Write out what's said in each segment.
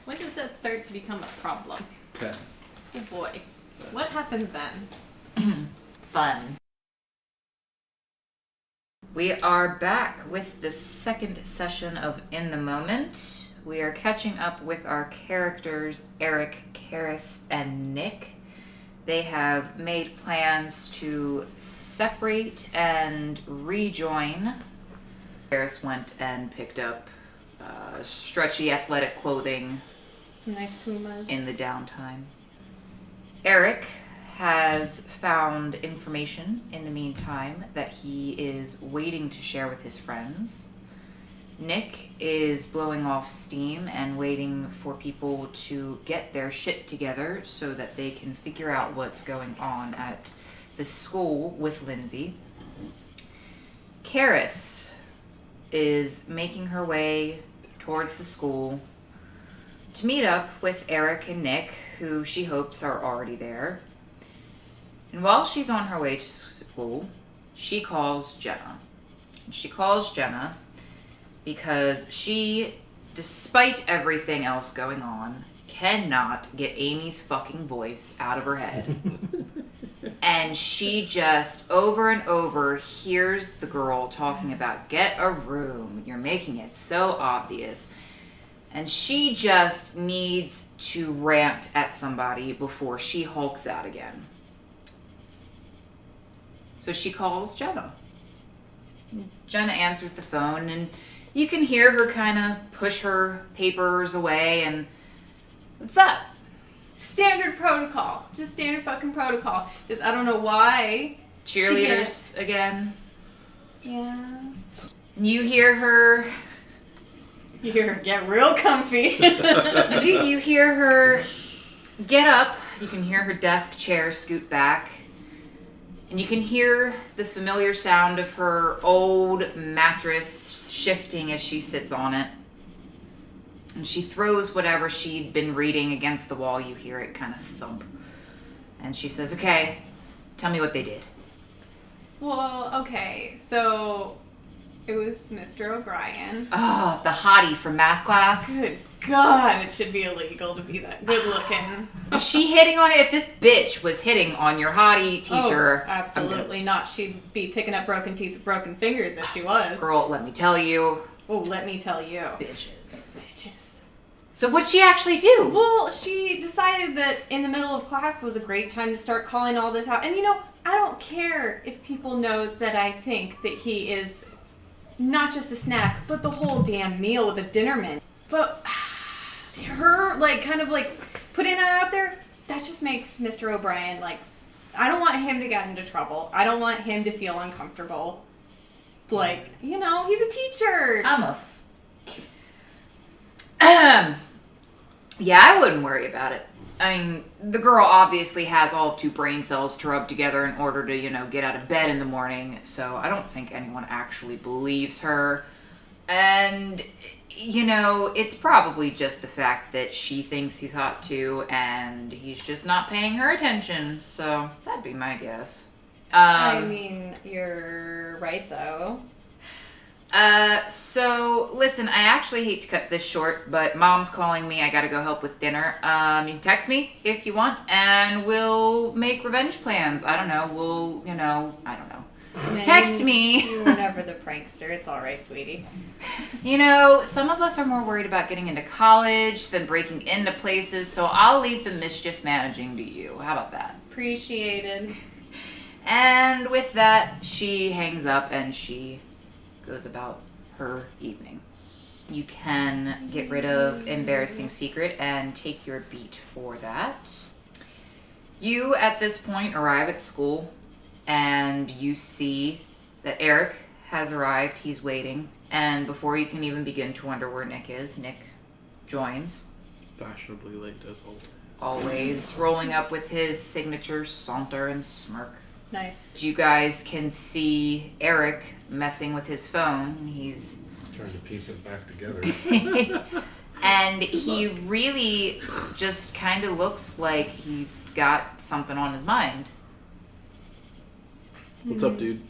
When does that start to become a problem? 10. Oh boy. What happens then? Fun. We are back with the second session of In the Moment. We are catching up with our characters, Eric, Keres, and Nick. They have made plans to separate and rejoin. Keres went and picked up stretchy athletic clothing. Some nice pumas. In the downtime. Eric has found information in the meantime that he is waiting to share with his friends. Nick is blowing off steam and waiting for people to get their shit together so that they can figure out what's going on at the school with Lindsey. Keres is making her way towards the school to meet up with Eric and Nick, who she hopes are already there. And while she's on her way to school, she calls Jenna. And she calls Jenna because she, despite everything else going on, cannot get Amy's fucking voice out of her head. And she just, over and over, hears the girl talking about, get a room, you're making it so obvious. And she just needs to rant at somebody before she hulks out again. So she calls Jenna. Jenna answers the phone, and you can hear her kind of push her papers away, and what's up? Standard protocol. Just standard fucking protocol. Just, I don't know why. Cheerleaders again. Yeah. You hear her... Here, get real comfy. You hear her get up. You can hear her desk chair scoot back. And you can hear the familiar sound of her old mattress shifting as she sits on it. And she throws whatever she'd been reading against the wall. You hear it kind of thump. And she says, okay, tell me what they did. Well, okay, so it was Mr. O'Brien. Oh, the hottie from math class. Good God, it should be illegal to be that good looking. Is she hitting on it? If this bitch was hitting on your hottie teacher... Oh, absolutely not. She'd be picking up broken teeth with broken fingers if she was. Girl, let me tell you. Oh, let me tell you. Bitches. So what'd she actually do? Well, she decided that in the middle of class was a great time to start calling all this out. And I don't care if people know that I think that he is not just a snack, but the whole damn meal with a dinnerman. But her, putting that out there, that just makes Mr. O'Brien, I don't want him to get into trouble. I don't want him to feel uncomfortable. He's a teacher. Yeah, I wouldn't worry about it. I mean, the girl obviously has all of 2 brain cells to rub together in order to, get out of bed in the morning, so I don't think anyone actually believes her. And, it's probably just the fact that she thinks he's hot too, and he's just not paying her attention, so that'd be my guess. I mean, you're right, though. So, listen, I actually hate to cut this short, but Mom's calling me. I gotta go help with dinner. You can text me if you want, and we'll make revenge plans. I don't know. I don't know. Text me. You were never the prankster. It's all right, sweetie. Some of us are more worried about getting into college than breaking into places, so I'll leave the mischief managing to you. How about that? Appreciated. And with that, she hangs up and she goes about her evening. You can get rid of embarrassing secret and take your beat for that. You, at this point, arrive at school and you see that Eric has arrived. He's waiting. And before you can even begin to wonder where Nick is, Nick joins. Fashionably late as always. Always rolling up with his signature saunter and smirk. Nice. You guys can see Eric messing with his phone. He's trying to piece it back together. And he really just kind of looks like he's got something on his mind. What's up, dude?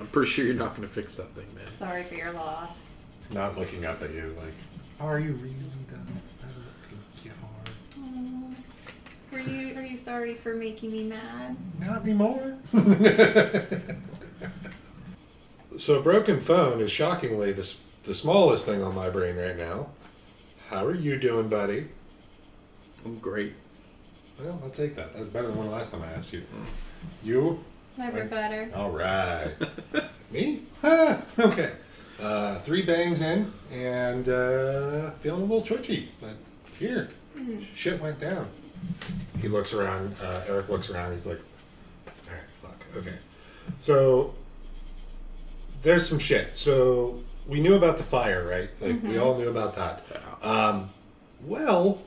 I'm pretty sure you're not going to fix that thing, man. Sorry for your loss. Not looking up at you like, are you really done? sorry for making me mad. Not anymore. So a broken phone is shockingly the smallest thing on my brain right now. How are you doing, buddy? I'm great. Well, I'll take that. That was better than the last time I asked you. You? Never better. All right. Me? Okay. 3 bangs in and feeling a little twitchy. But here, shit went down. He looks around. Eric looks around. He's like, all right, fuck. Okay. So there's some shit. So we knew about the fire, right? Like we all knew about that. Well,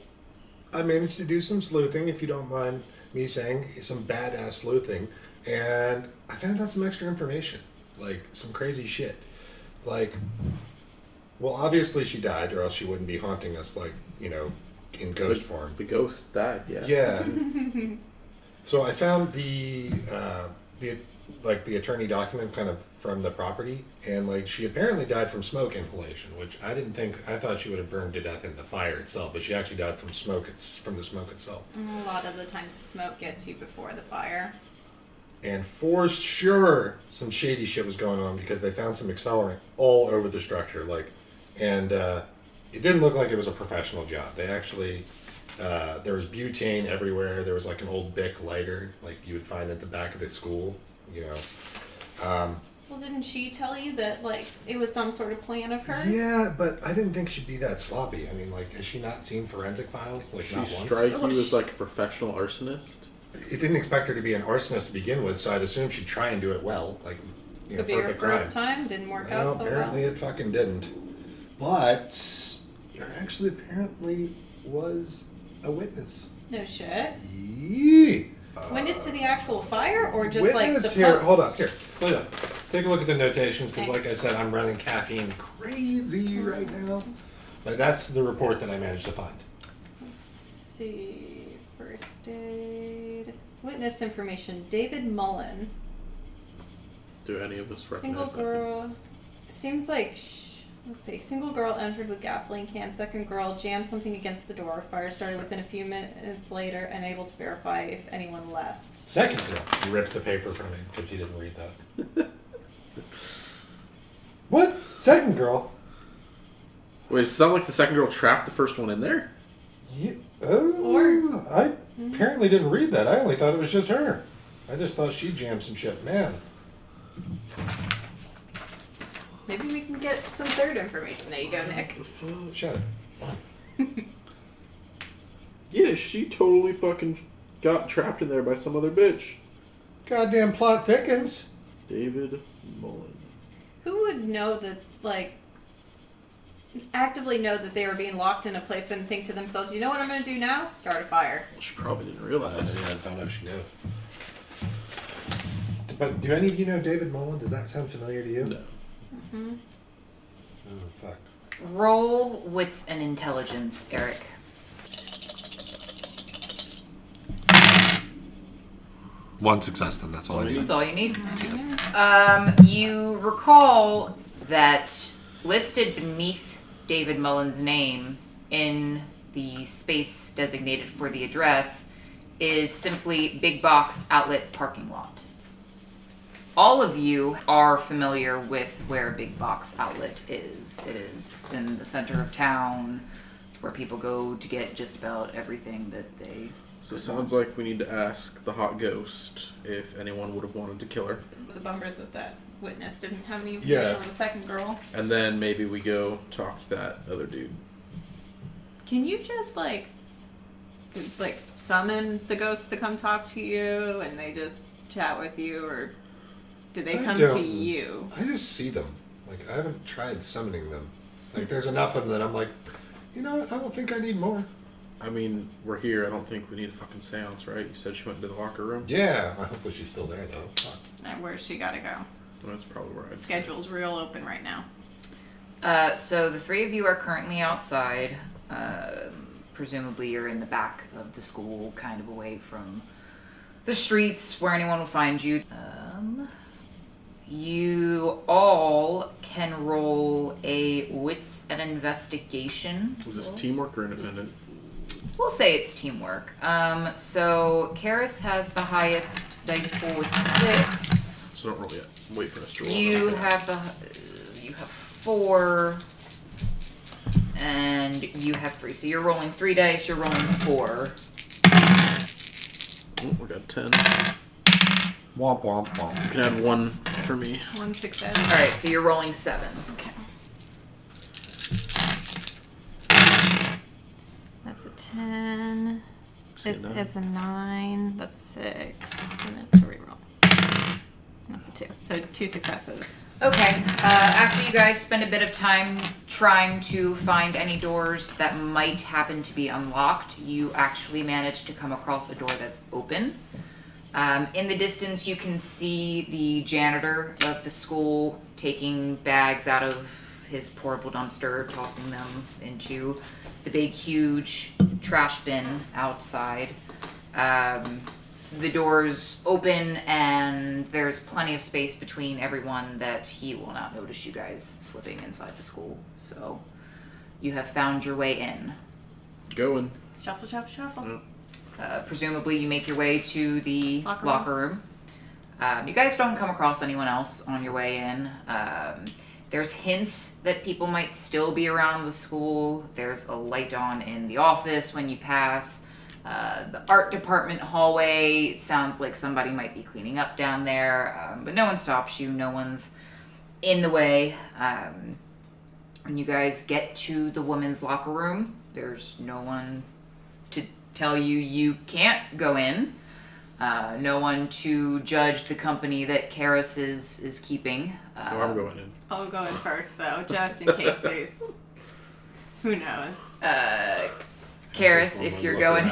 I managed to do some sleuthing, if you don't mind me saying, some badass sleuthing, and I found out some extra information, like some crazy shit. Like, well, obviously she died, or else she wouldn't be haunting us, like, you know, in ghost form. The ghost died, yeah. Yeah. So I found the attorney document kind of from the property, and like she apparently died from smoke inhalation, which I didn't think. I thought she would have burned to death in the fire itself, but she actually died from smoke. It's from the smoke itself. A lot of the times smoke gets you before the fire. And for sure, some shady shit was going on because they found some accelerant all over the structure, and it didn't look like it was a professional job. They actually. There was butane everywhere. There was like an old Bic lighter, like you would find at the back of the school, you know. Well, didn't she tell you that, like, it was some sort of plan of hers? Yeah, but I didn't think she'd be that sloppy. I mean, like, has she not seen forensic files? Like, She not once? strike you as like a professional arsonist? It didn't expect her to be an arsonist to begin with, so I'd assume she'd try and do it well. Like, you Could know, be her perfect first crime. time. Didn't work Well, out so apparently well. it fucking didn't. But there actually apparently was a witness. No shit. Yee. Witness to the actual fire, or just like the Witness post? here. Hold on. Take a look at the notations, because Okay. like I said, I'm running caffeine crazy right now. But that's the report that I managed to find. Let's see. First aid. Witness information. David Mullen. Do any of us Single recognize that? girl. Seems like. Let's see. Single girl entered with gasoline can. Second girl jammed something against the door. Fire started within a few minutes later, unable to verify if anyone left. Second girl. He rips the paper from me because he didn't read that. What? Second girl? Wait, it sounds like the second girl trapped the first one in there? Yeah. Oh, I apparently didn't read that. I only thought it was just her. I just thought she jammed some shit. Man. Maybe we can get some third information. There you go, Nick. Shut it. Yeah, she totally fucking got trapped in there by some other bitch. Goddamn plot thickens. David Mullen. Who would know that, like, actively know that they were being locked in a place and think to themselves, you know what I'm going to do now? Start a fire. Well, she probably didn't realize. I don't know if she knew. But do any of you know David Mullen? Does that sound familiar to you? No. Oh, fuck. Roll wits and intelligence, Eric. One success, then. That's all I need. That's all you need. You recall that listed beneath David Mullen's name in the space designated for the address is simply Big Box Outlet Parking Lot. All of you are familiar with where Big Box Outlet is. It is in the center of town. It's where people go to get just about everything that they... So it sounds like we need to ask the hot ghost if anyone would have wanted to kill her. It's a bummer that witness didn't have any information on the second girl. And then maybe we go talk to that other dude. Can you just, like summon the ghosts to come talk to you and they just chat with you, or do they come to you? I just see them. Like, I haven't tried summoning them. Like, there's enough of them that I'm like, you know what? I don't think I need more. I mean, we're here. I don't think we need a fucking seance, right? You said she went into the locker room? Yeah. Hopefully she's still there, though. Fuck. Where's she gotta go? Well, that's probably where I'd Schedule's real open right now. So the three of you are currently outside. Presumably you're in the back of the school, kind of away from the streets where anyone will find you. You all can roll a wits and investigation. Is this teamwork or independent? We'll say it's teamwork. So Keres has the highest dice pool with 6. So don't roll yet. Wait for us to roll. You have 4, and you have 3. So you're rolling 3 dice. You're rolling 4. Oh, we got 10. Womp womp womp. You can add 1 for me. 1 success. All right. So you're rolling 7. Okay. That's a 10. It's a 9. That's a 6. And it's a reroll. That's a 2. So 2 successes. Okay. After you guys spend a bit of time trying to find any doors that might happen to be unlocked, you actually manage to come across a door that's open. In the distance, you can see the janitor of the school taking bags out of his portable dumpster, tossing them into the big, huge trash bin outside. The doors open, and there's plenty of space between everyone that he will not notice you guys slipping inside the school. So you have found your way in. Going. Shuffle, shuffle, shuffle. Presumably you make your way to the locker room. You guys don't come across anyone else on your way in. There's hints that people might still be around the school. There's a light on in the office when you pass. The art department hallway, it sounds like somebody might be cleaning up down there, but no one stops you. No one's in the way. When you guys get to the women's locker room, there's no one to tell you can't go in. No one to judge the company that Keres is keeping. I'm going in. I'll go in first, though, just in case there's... Who knows? Keres, if you're going...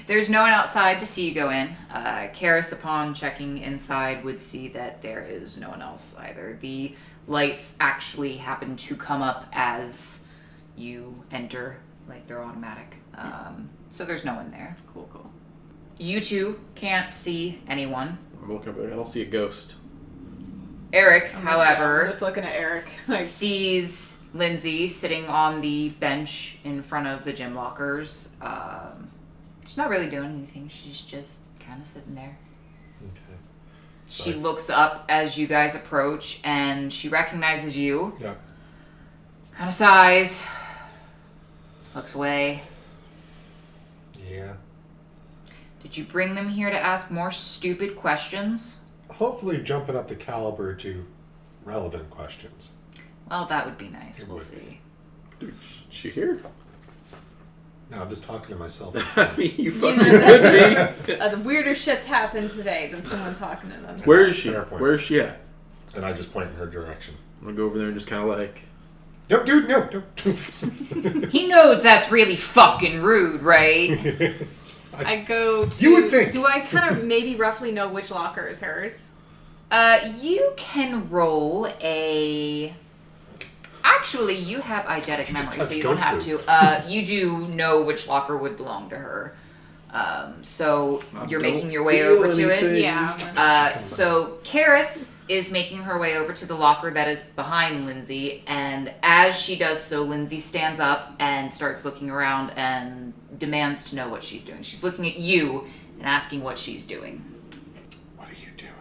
There's no one outside to see you go in. Keres, upon checking inside, would see that there is no one else either. The lights actually happen to come up as you enter, like they're automatic. So there's no one there. Cool, cool. You two can't see anyone. I'm looking up. I don't see a ghost. Eric, I'm however, just looking at Eric. sees Lindsey sitting on the bench in front of the gym lockers. She's not really doing anything. She's just kind of sitting there. Okay. She looks up as you guys approach, and she recognizes you. Yeah. Kind of sighs. Looks away. Yeah. Did you bring them here to ask more stupid questions? Hopefully jumping up the caliber to relevant questions. Well, that would be nice. It We'll would see. Dude, is she here? No, I'm just talking to myself. I mean, you fucking could be. The weirder shit's happened today than someone talking to them. Where is she? Fair point. Where is she at? And I just point in her direction. I'm gonna go over there and just kind of like... No, dude, no, no. He knows that's really fucking rude, right? I go to... You would think. Do I kind of maybe roughly know which locker is hers? You can roll a... Actually, you have eidetic memory, so you don't have to. You do know which locker would belong to her. So you're making your way over to it. Yeah. So Keres is making her way over to the locker that is behind Lindsey, and as she does so, Lindsey stands up and starts looking around and demands to know what she's doing. She's looking at you and asking what she's doing. What are you doing?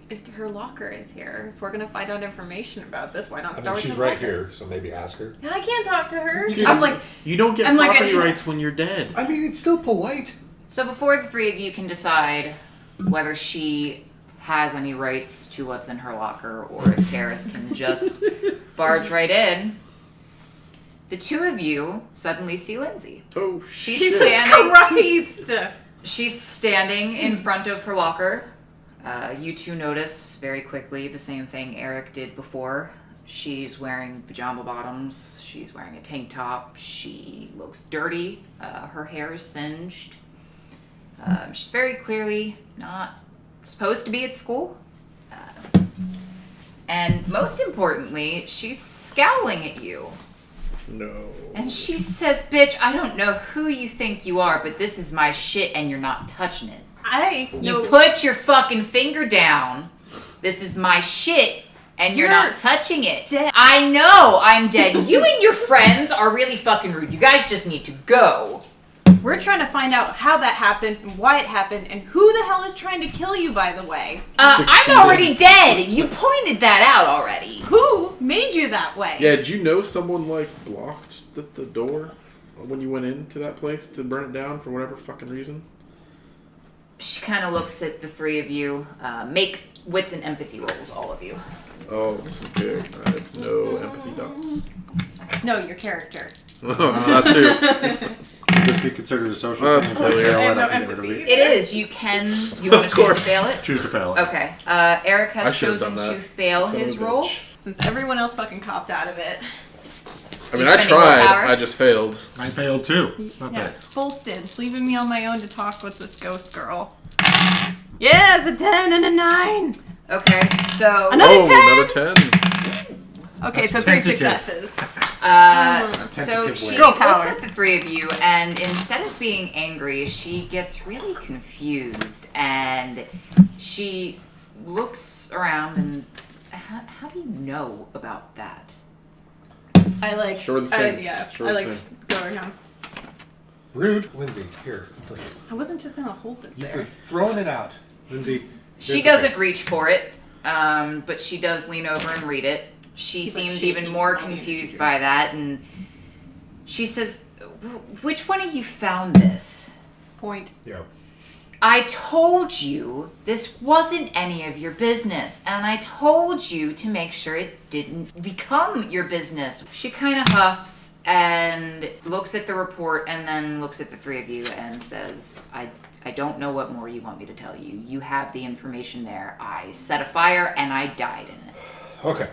If her locker is here, if we're gonna find out information about this, why not I mean, start with she's her right locker? here, so maybe ask her. I can't talk to her. Dude, I'm like, you don't get I'm like- property rights when you're dead. I mean, it's still polite. So before the three of you can decide whether she has any rights to what's in her locker or if Keres can just barge right in, the two of you suddenly see Lindsey. Oh, She's shit. Jesus standing. Christ! She's standing in front of her locker. You two notice very quickly the same thing Eric did before. She's wearing pajama bottoms. She's wearing a tank top. She looks dirty. Her hair is singed. She's very clearly not supposed to be at school. And most importantly, she's scowling at you. No. And she says, "Bitch, I don't know who you think you are, but this is my shit and you're not touching it. You put your fucking finger down. This is my shit and you're not touching it. Dead. I know I'm dead. You and your friends are really fucking rude. You guys just need to go." We're trying to find out how that happened, and why it happened, and who the hell is trying to kill you, by the way. I'm already dead. You pointed that out already. Who made you that way? Yeah, did you know someone, like, blocked the door when you went into that place to burn it down for whatever fucking reason? She kind of looks at the three of you. Make wits and empathy rolls, all of you. Oh, this is good. I have no empathy dots. No, your character. Not too. Could this be considered a social That's thing? If I fair. fail I it, have no I can get rid of empathy. it. It is. You want to choose to course. fail it? Choose to fail it. Okay. Eric I has should have chosen done that. to fail Son of his a roll. bitch. Since everyone else fucking copped out of it. I mean, You I spending tried. willpower? I just failed. I failed too. It's not Yeah, bad. both did. Leaving me on my own to talk with this ghost girl. Yes, a 10 and a 9. Okay, so Another 10? Another 10. Okay, That's so 3 tentative. successes. so Tentative she way. Girl looks power. at the three of you, and instead of being angry, she gets really confused, and she looks around and how do you know about that? I like. Sure thing. Yeah, Sure I like thing. just going on. Rude. Lindsay, here. I wasn't just gonna hold it You're there. throwing it out. Lindsay. She here's the doesn't thing. reach for it, but she does lean over and read it. She He's like seems shaking even more all the confused computers. by that, and she says, "Which one of you found this?" Point. Yeah. I told you this wasn't any of your business, and I told you to make sure it didn't become your business. She kind of huffs and looks at the report and then looks at the three of you and says, I don't know what more you want me to tell you. You have the information there. I set a fire and I died in it. Okay.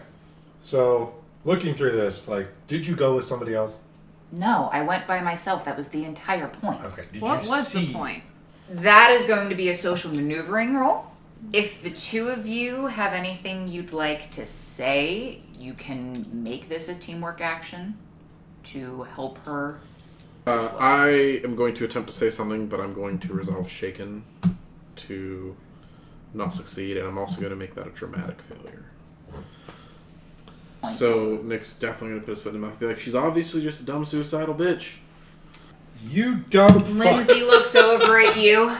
So, looking through this, like, did you go with somebody else? No, I went by myself. That was the entire point. Okay. Did What you was see? the point? That is going to be a social maneuvering roll. If the two of you have anything you'd like to say, you can make this a teamwork action to help her. I am going to attempt to say something, but I'm going to resolve shaken to not succeed, and I'm also going to make that a dramatic failure. So Nick's definitely going to put his foot in the mouth and be like, she's obviously just a dumb suicidal bitch. You dumb fuck. Lindsay looks over at you,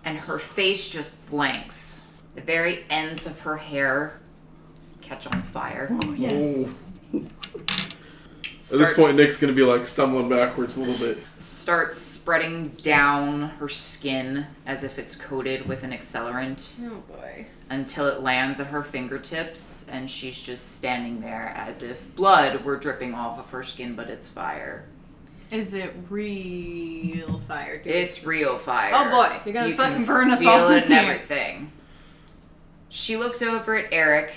and her face just blanks. The very ends of her hair catch on fire. Oh. At this point, Nick's going to be like stumbling backwards a little bit. Starts spreading down her skin as if it's coated with an accelerant Oh boy. until it lands at her fingertips, and she's just standing there as if blood were dripping off of her skin, but it's fire. Is it real fire, dude? It's real fire. Oh boy, you're gonna You fucking can burn us feel all in it and here. everything. She looks over at Eric,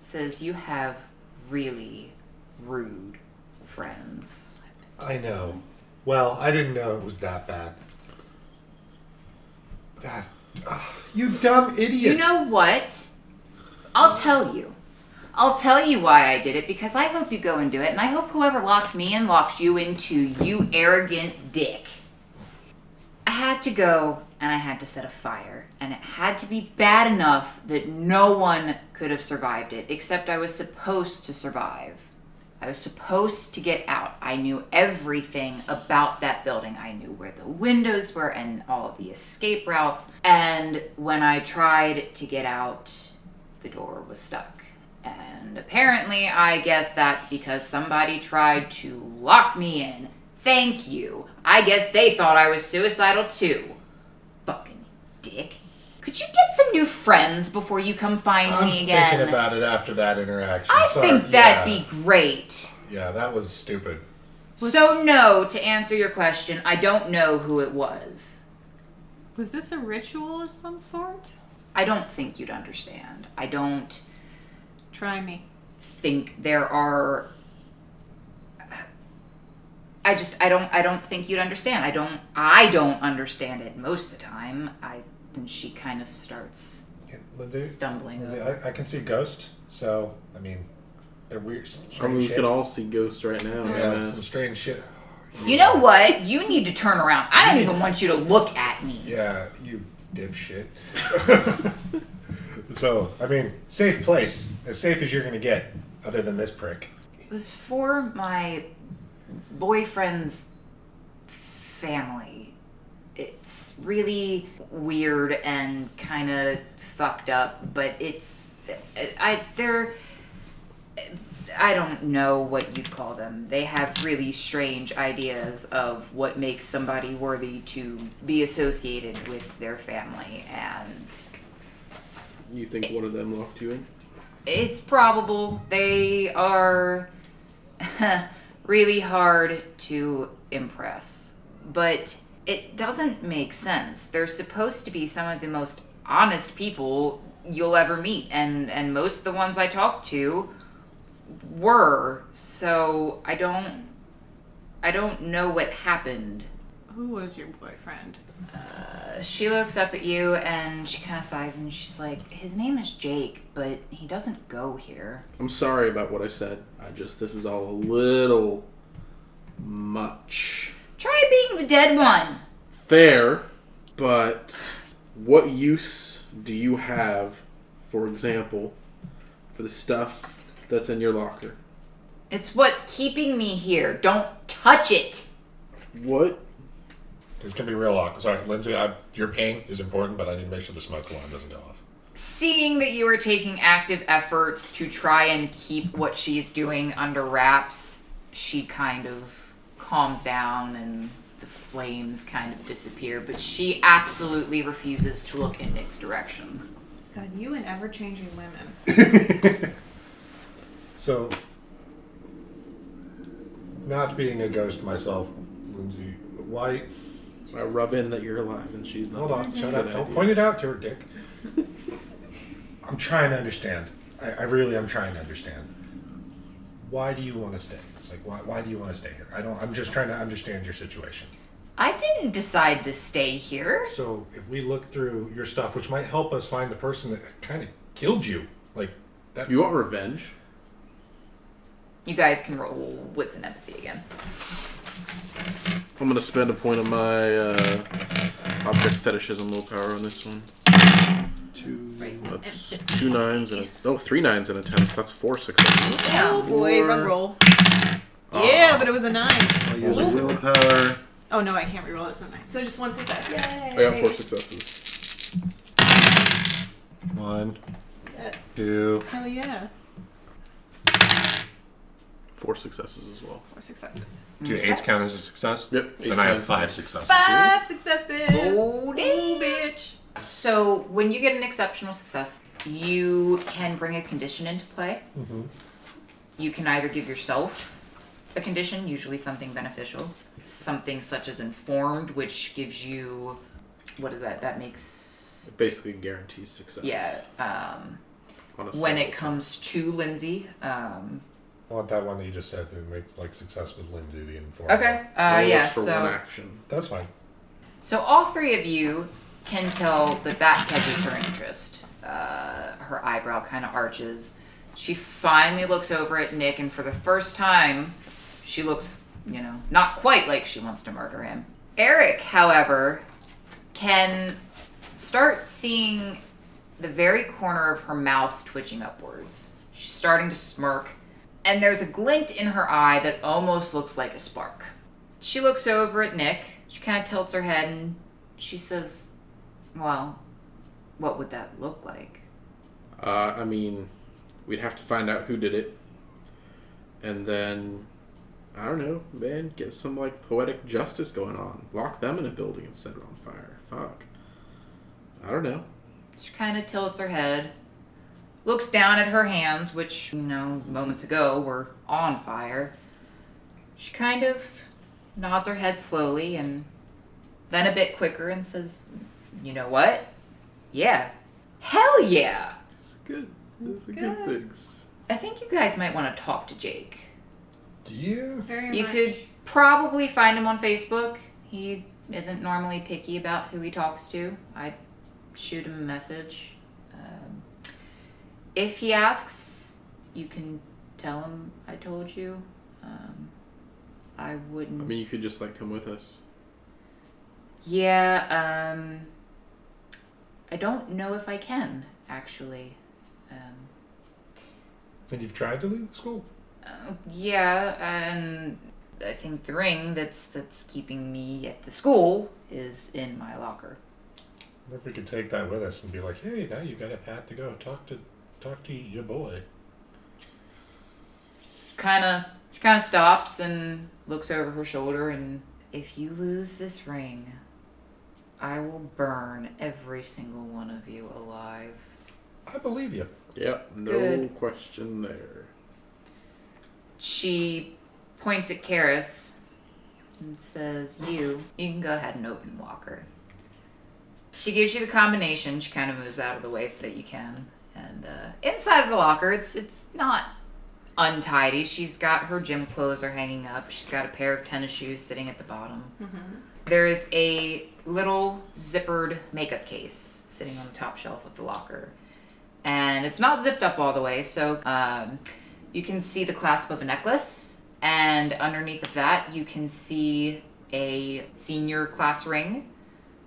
says, "You have really rude friends." I know. Well, I didn't know it was that bad. That. You dumb idiot. You know what? I'll tell you. I'll tell you why I did it, because I hope you go and do it, and I hope whoever locked me in locks you in too, you arrogant dick. I had to go, and I had to set a fire, and it had to be bad enough that no one could have survived it, except I was supposed to survive. I was supposed to get out. I knew everything about that building. I knew where the windows were and all of the escape routes, and when I tried to get out, the door was stuck. And apparently, I guess that's because somebody tried to lock me in. Thank you. I guess they thought I was suicidal too. Fucking dick. Could you get some new friends before you come find I'm me again? thinking about it after that interaction. I Sorry. think that'd be great. Yeah, that was stupid. So no, to answer your question, I don't know who it was. Was this a ritual of some sort? I don't think you'd understand. I don't Try me. think there are. I don't think you'd understand. I don't understand it most of the time. And she kind of starts Yeah, Lindsay, stumbling Lindsay, over. I can see ghosts, so, I mean, they're weird, I strange mean, we shit. can all see ghosts right now. Yeah, man. some strange shit. You know what? You need to turn around. I don't even want you to look at me. Yeah, you dipshit. So, I mean, safe place. As safe as you're gonna get, other than this prick. It was for my boyfriend's family. It's really weird and kind of fucked up, but I don't know what you'd call them. They have really strange ideas of what makes somebody worthy to be associated with their family, and You think one of them locked you in? it's probable. They are really hard to impress, but it doesn't make sense. They're supposed to be some of the most honest people you'll ever meet, and most of the ones I talked to were. So I don't know what happened. Who was your boyfriend? She looks up at you and she kind of sighs and she's like, his name is Jake, but he doesn't go here. I'm sorry about what I said. This is all a little much. Try being the dead one. Fair, but what use do you have, for example, for the stuff that's in your locker? It's what's keeping me here. Don't touch it. What? It's gonna be real awkward. Sorry, Lindsay. Your pain is important, but I need to make sure the smoke alarm doesn't go off. Seeing that you are taking active efforts to try and keep what she's doing under wraps, she kind of calms down and the flames kind of disappear, but she absolutely refuses to look in Nick's direction. God, you and ever-changing women. So, not being a ghost myself, Lindsay, why... I rub in that you're alive and she's not. Hold on, shut up. Good Don't idea. point it out to her, Dick. I'm trying to understand. I really am trying to understand. Why do you want to stay? Like, why do you want to stay here? I'm just trying to understand your situation. I didn't decide to stay here. So, if we look through your stuff, which might help us find the person that kind of killed you, like that. You want revenge? You guys can roll wits and empathy again. I'm gonna spend a point of my object fetishism willpower on this one. That's 2 9s and 3 9s and a 10. So that's 4 successes. Oh boy, rug roll. Yeah, but it was a 9. I'll use a willpower. Oh no, I can't reroll it. It's a 9. So just one success. Yay! I got 4 successes. 1, Good. 2. Hell yeah. 4 successes as well. 4 successes. Do 8s count as a success? Yep. Then I have 5 successes. 5 successes. Oh, Ooh, bitch. So, when you get an exceptional success, you can bring a condition into play. Mm-hmm. You can either give yourself a condition, usually something beneficial, something such as informed, which gives you, what is that? That makes, It basically guarantees success. yeah. On a When it single comes to Lindsey, I want that one that you just said that makes like success with Lindsay, the informed. okay, time. It yeah. works for So, one action. That's fine. so all three of you can tell that catches her interest. Her eyebrow kind of arches. She finally looks over at Nick, and for the first time, she looks, not quite like she wants to murder him. Eric, however, can start seeing the very corner of her mouth twitching upwards. She's starting to smirk, and there's a glint in her eye that almost looks like a spark. She looks over at Nick. She kind of tilts her head, and she says, well, what would that look like? I mean, we'd have to find out who did it. And then, I don't know, man, get some, poetic justice going on. Lock them in a building and set it on fire. Fuck. I don't know. She kind of tilts her head, looks down at her hands, which, moments ago were on fire. She kind of nods her head slowly and then a bit quicker and says, you know what? Yeah. Hell yeah! It's good. It's the good. good things. I think you guys might want to talk to Jake. Yeah. Very You much. could probably find him on Facebook. He isn't normally picky about who he talks to. I'd shoot him a message. If he asks, you can tell him I told you. I wouldn't. I mean, you could just, come with us. Yeah, I don't know if I can, actually. And you've tried to leave the school? Yeah, and I think the ring that's keeping me at the school is in my locker. I wonder if we could take that with us and be like, hey, now you've got a path to go. Talk to your boy. She kind of stops and looks over her shoulder, and if you lose this ring, I will burn every single one of you alive. I believe you. Yep, no Good. question there. She points at Keres and says, you can go ahead and open the locker. She gives you the combination. She kind of moves out of the way so that you can. And inside of the locker, it's not untidy. She's got her gym clothes are hanging up. She's got a pair of tennis shoes sitting at the bottom. Mm-hmm. There is a little zippered makeup case sitting on the top shelf of the locker. And it's not zipped up all the way, so you can see the clasp of a necklace. And underneath of that, you can see a senior class ring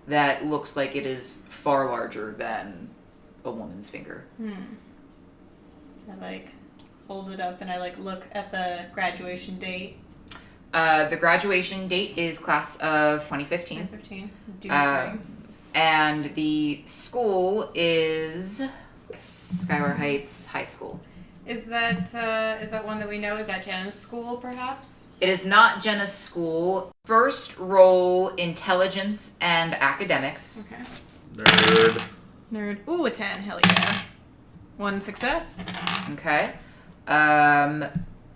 that looks like it is far larger than a woman's finger. I hold it up and I look at the graduation date. The graduation date is class of 2015. 2015. Ring. And the school is Schuyler Heights High School. Is that one that we know? Is that Jenna's school, perhaps? It is not Jenna's school. First roll intelligence and academics. Okay. Nerd. Ooh, a 10. Hell yeah. 1 success. Okay.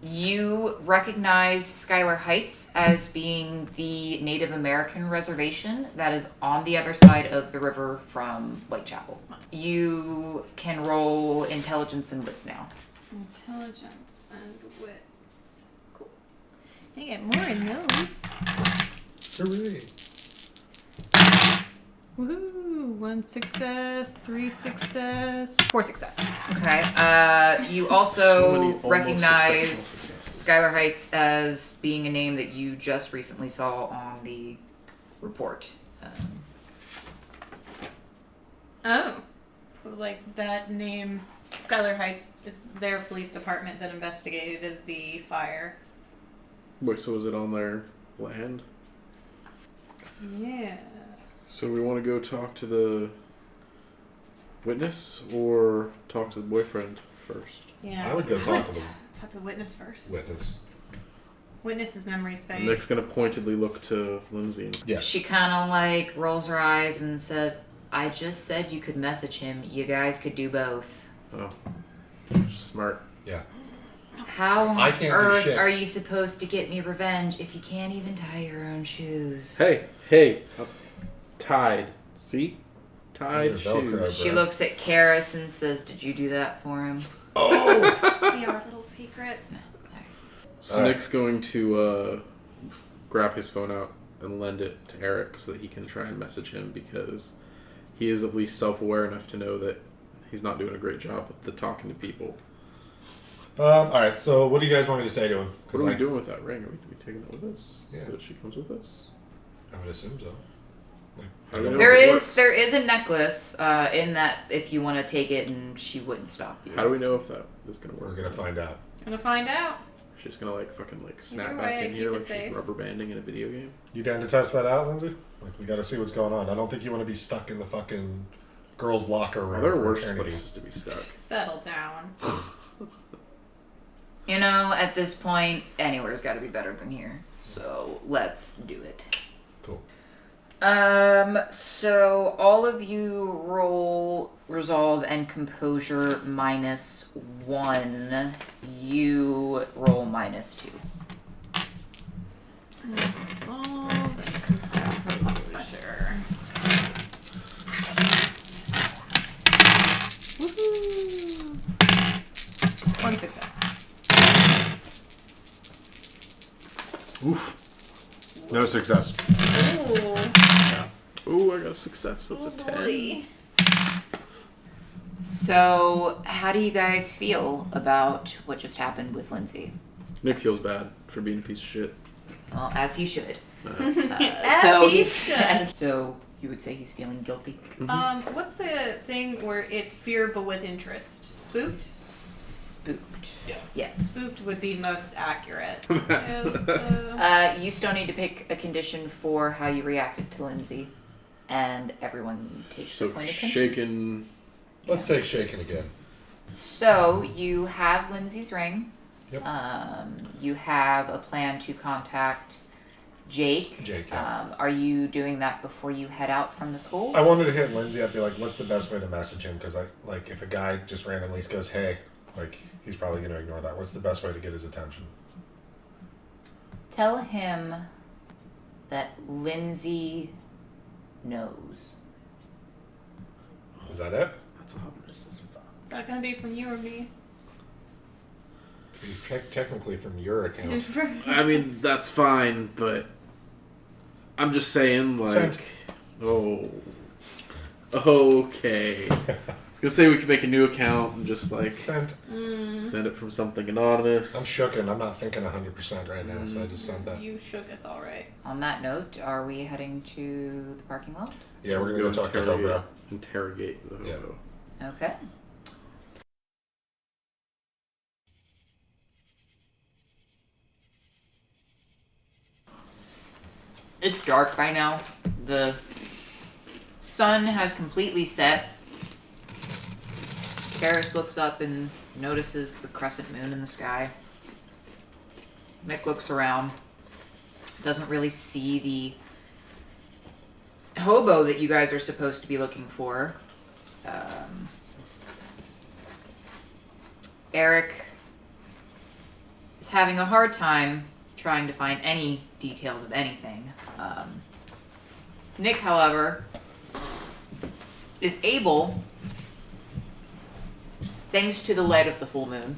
You recognize Schuyler Heights as being the Native American reservation that is on the other side of the river from Whitechapel. You can roll intelligence and wits now. Intelligence and wits. Cool. I get more in those. Hooray. Woohoo! 1 success, 3 success, 4 success. Okay. You So also many almost recognize exceptional successes. Schuyler Heights as being a name that you just recently saw on the report. Oh. That name, Schuyler Heights, it's their police department that investigated the fire. Wait, so was it on their land? Yeah. So we want to go talk to the witness or talk to the boyfriend first? Yeah. I would go talk to them. Talk to the witness first. Witness. Witness's memory's fade. Nick's going to pointedly look to Lindsey. Yeah. She kind of rolls her eyes and says, I just said you could message him. You guys could do both. Oh, smart. Yeah. How on I can't do earth shit. are you supposed to get me revenge if you can't even tie your own shoes? Hey, tied. See? Tied Your Velcro, shoes. She looks at Keres and says, did you do that for him? Oh! Yeah, our little secret. So Nick's going to grab his phone out and lend it to Eric so that he can try and message him, because he is at least self-aware enough to know that he's not doing a great job with the talking to people. Alright, so what do you guys want me to say to him? What are we doing with that ring? Are we taking it with us? Yeah. So that she comes with us? I would assume so. How do we know There if it is works? there is a necklace in that if you want to take it and she wouldn't stop you. How do we know if that is going to work? We're gonna find out. Gonna find out. She's going to fucking snap Either back way, in keep here it like she's safe. rubber banding in a video game. You down to test that out, Lindsay? We gotta see what's going on. I don't think you want to be stuck in the fucking girls' locker room. Well, there are for worse eternity. places to be stuck. Settle down. You know, at this point, anywhere's got to be better than here. So let's do it. Cool. So all of you roll resolve and composure -1. You roll -2. Resolve and composure. Woohoo! 1 success. Oof. No success. Ooh. Ooh, I got a success. That's a 10. Boy. So how do you guys feel about what just happened with Lindsey? Nick feels bad for being a piece of shit. Well, as he should. As So he he's- should. So you would say he's feeling guilty? What's the thing where it's fear but with interest? Spooked? spooked. Yeah. Yes. Spooked would be most accurate. You still need to pick a condition for how you reacted to Lindsey, and everyone takes a So point of tension. shaken. Let's take shaken again. So you have Lindsey's ring. Yep. You have a plan to contact Jake. Jake, yeah. Are you doing that before you head out from the school? I wanted to hit Lindsey. I'd be like, what's the best way to message him? Because if a guy just randomly goes, hey, he's probably going to ignore that. What's the best way to get his attention? Tell him that Lindsey knows. Is that it? That's ominous as fuck. Is that gonna be from you or me? Technically from your account. I mean, that's fine, but I'm just saying, Sent. oh, okay. I was gonna say we could make a new account and just Sent. send it from something anonymous. I'm shooken. I'm not thinking 100% right now, so I just sent that. You shooketh, all right. On that note, are we heading to the parking lot? Yeah, we're going to go talk to Hobro. Interrogate the hobo. Yeah. Okay. It's dark by now. The sun has completely set. Keres looks up and notices the crescent moon in the sky. Nick looks around. Doesn't really see the hobo that you guys are supposed to be looking for. Eric is having a hard time trying to find any details of anything. Nick, however, is able, thanks to the light of the full moon,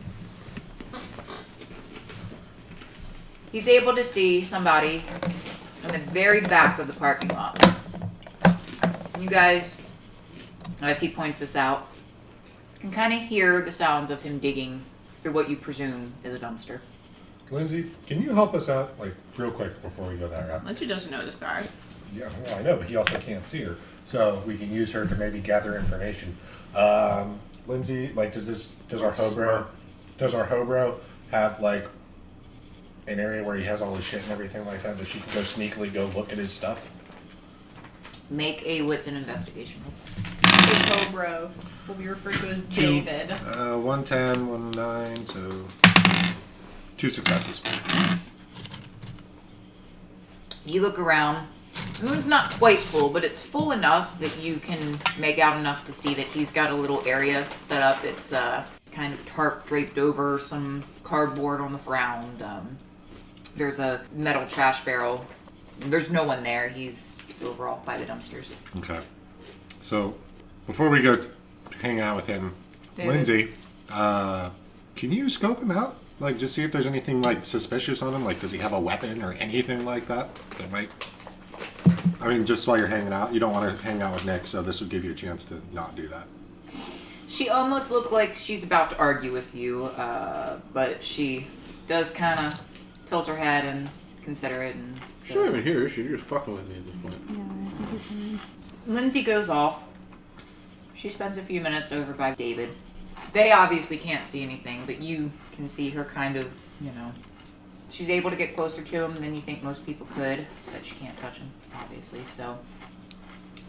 he's able to see somebody in the very back of the parking lot. You guys, as he points this out, can kind of hear the sounds of him digging through what you presume is a dumpster. Lindsey, can you help us out, real quick before we go that route? Lindsey doesn't know this guy. Yeah, well, I know, but he also can't see her. So we can use her to maybe gather information. Lindsey, does our Hobro have, an area where he has all his shit and everything like that she can go sneakily go look at his stuff? Make a wits and investigation. Cobra will be referred to as David. 110, 19, so 2 successes. You look around. The moon's not quite full, but it's full enough that you can make out enough to see that he's got a little area set up. It's kind of tarp draped over, some cardboard on the ground. There's a metal trash barrel. There's no one there. He's over off by the dumpsters. Okay. So, before we go hang out with him, David. Lindsey, can you scope him out? Just see if there's anything, suspicious on him? Does he have a weapon or anything like that? That might... I mean, just while you're hanging out, you don't want to hang out with Nick, so this would give you a chance to not do that. She almost looked like she's about to argue with you, but she does kind of tilt her head and consider it and says, She's not even here. She's just fucking with me at this point. Yeah, I think he's fine. Lindsey goes off. She spends a few minutes over by David. They obviously can't see anything, but you can see her kind of, she's able to get closer to him than you think most people could, but she can't touch him, obviously, so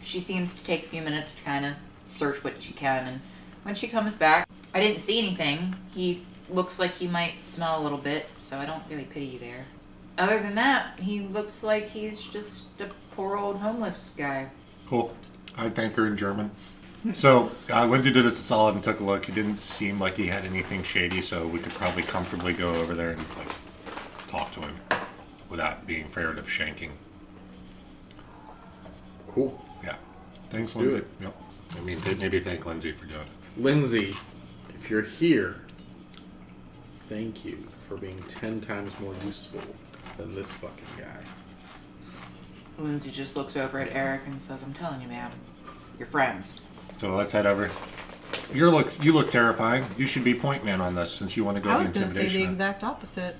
she seems to take a few minutes to kind of search what she can, and when she comes back, I didn't see anything. He looks like he might smell a little bit, so I don't really pity you there. Other than that, he looks like he's just a poor old homeless guy. Cool. I thank her in German. So, Lindsey did us a solid and took a look. He didn't seem like he had anything shady, so we could probably comfortably go over there and, talk to him without being feared of shanking. Cool. Yeah. Thanks, Let's do Lindsey. Yep. I mean, maybe thank Lindsey for doing it. Lindsey, if you're here, thank you for being 10 times more useful than this fucking guy. Lindsey just looks over at Eric and says, I'm telling you, man, you're friends. So let's head over. You look terrifying. You should be point man on this since you want to go I to was going to say the intimidation. exact opposite.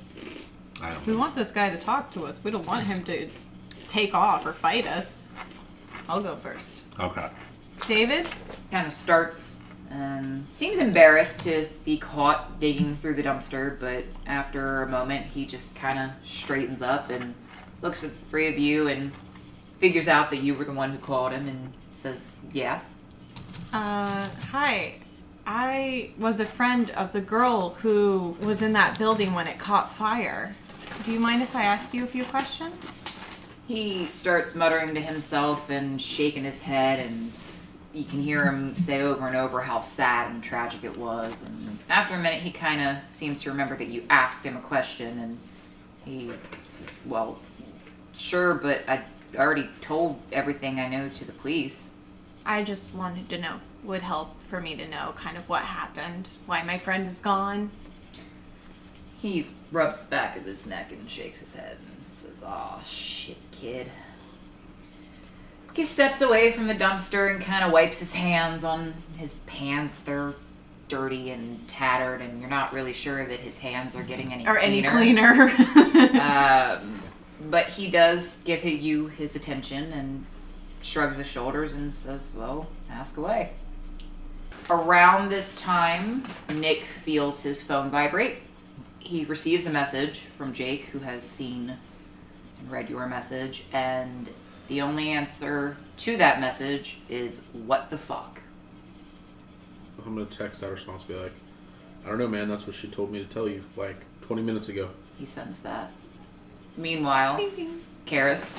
I don't We know. want this guy to talk to us. We don't want him to take off or fight us. I'll go first. Okay. David? Kind of starts and seems embarrassed to be caught digging through the dumpster, but after a moment he just kind of straightens up and looks at the three of you and figures out that you were the one who called him and says, yeah. Hi. I was a friend of the girl who was in that building when it caught fire. Do you mind if I ask you a few questions? He starts muttering to himself and shaking his head, and you can hear him say over and over how sad and tragic it was. And after a minute, he kind of seems to remember that you asked him a question, and he says, well, sure, but I already told everything I know to the police. I just wanted to know if it would help for me to know kind of what happened, why my friend is gone. He rubs the back of his neck and shakes his head and says, aw, shit, kid. He steps away from the dumpster and kind of wipes his hands on his pants. They're dirty and tattered, and you're not really sure that his hands are getting any cleaner. But he does give you his attention and shrugs his shoulders and says, well, ask away. Around this time, Nick feels his phone vibrate. He receives a message from Jake, who has seen and read your message, and the only answer to that message is, what the fuck? I'm gonna text that response, be like, I don't know, man, that's what she told me to tell you, like, 20 minutes ago. He sends that. Meanwhile, Keres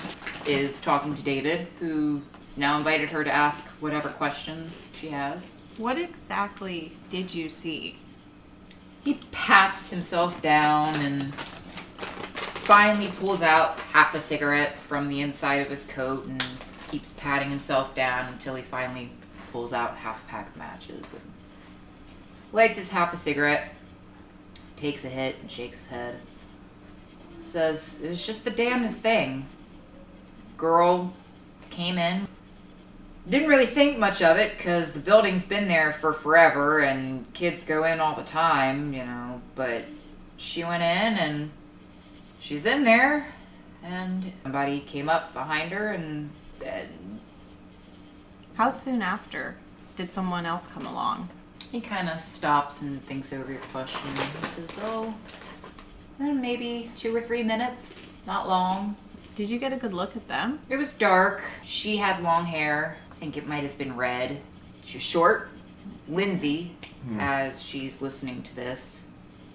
is talking to David, who has now invited her to ask whatever question she has. What exactly did you see? He pats himself down and finally pulls out half a cigarette from the inside of his coat and keeps patting himself down until he finally pulls out half a pack of matches and lights his half a cigarette, takes a hit and shakes his head. Says, it was just the damnedest thing. Girl came in. Didn't really think much of it because the building's been there for forever and kids go in all the time, you know, but she went in and she's in there and somebody came up behind her and How soon after did someone else come along? he kind of stops and thinks over your question. He says, oh, maybe 2 or 3 minutes, not long. Did you get a good look at them? It was dark. She had long hair. I think it might have been red. She was short. Lindsey, as she's listening to this,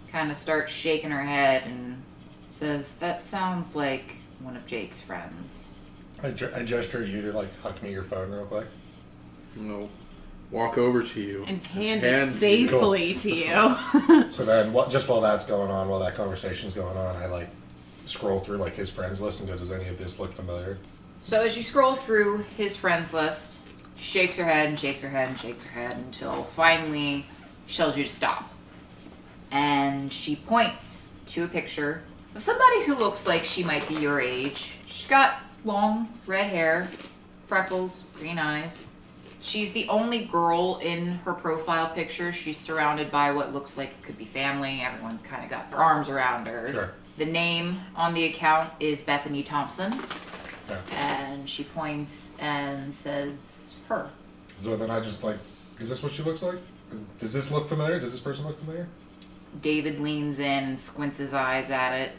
kind of starts shaking her head and says, that sounds like one of Jake's friends. I gesture at you to like huck me your phone real quick. No. Walk over to you. And hand it safely to you. So then, just while that's going on, while that conversation's going on, I like scroll through like his friends list and go, does any of this look familiar? So as you scroll through his friends list, she shakes her head and shakes her head and shakes her head until finally she tells you to stop. And she points to a picture of somebody who looks like she might be your age. She's got long red hair, freckles, green eyes. She's the only girl in her profile picture. She's surrounded by what looks like it could be family. Everyone's kind of got their arms around her. Sure. The name on the account is Bethany Thompson. Yeah. And she points and says, her. So then I just like, is this what she looks like? Does this look familiar? Does this person look familiar? David leans in and squints his eyes at it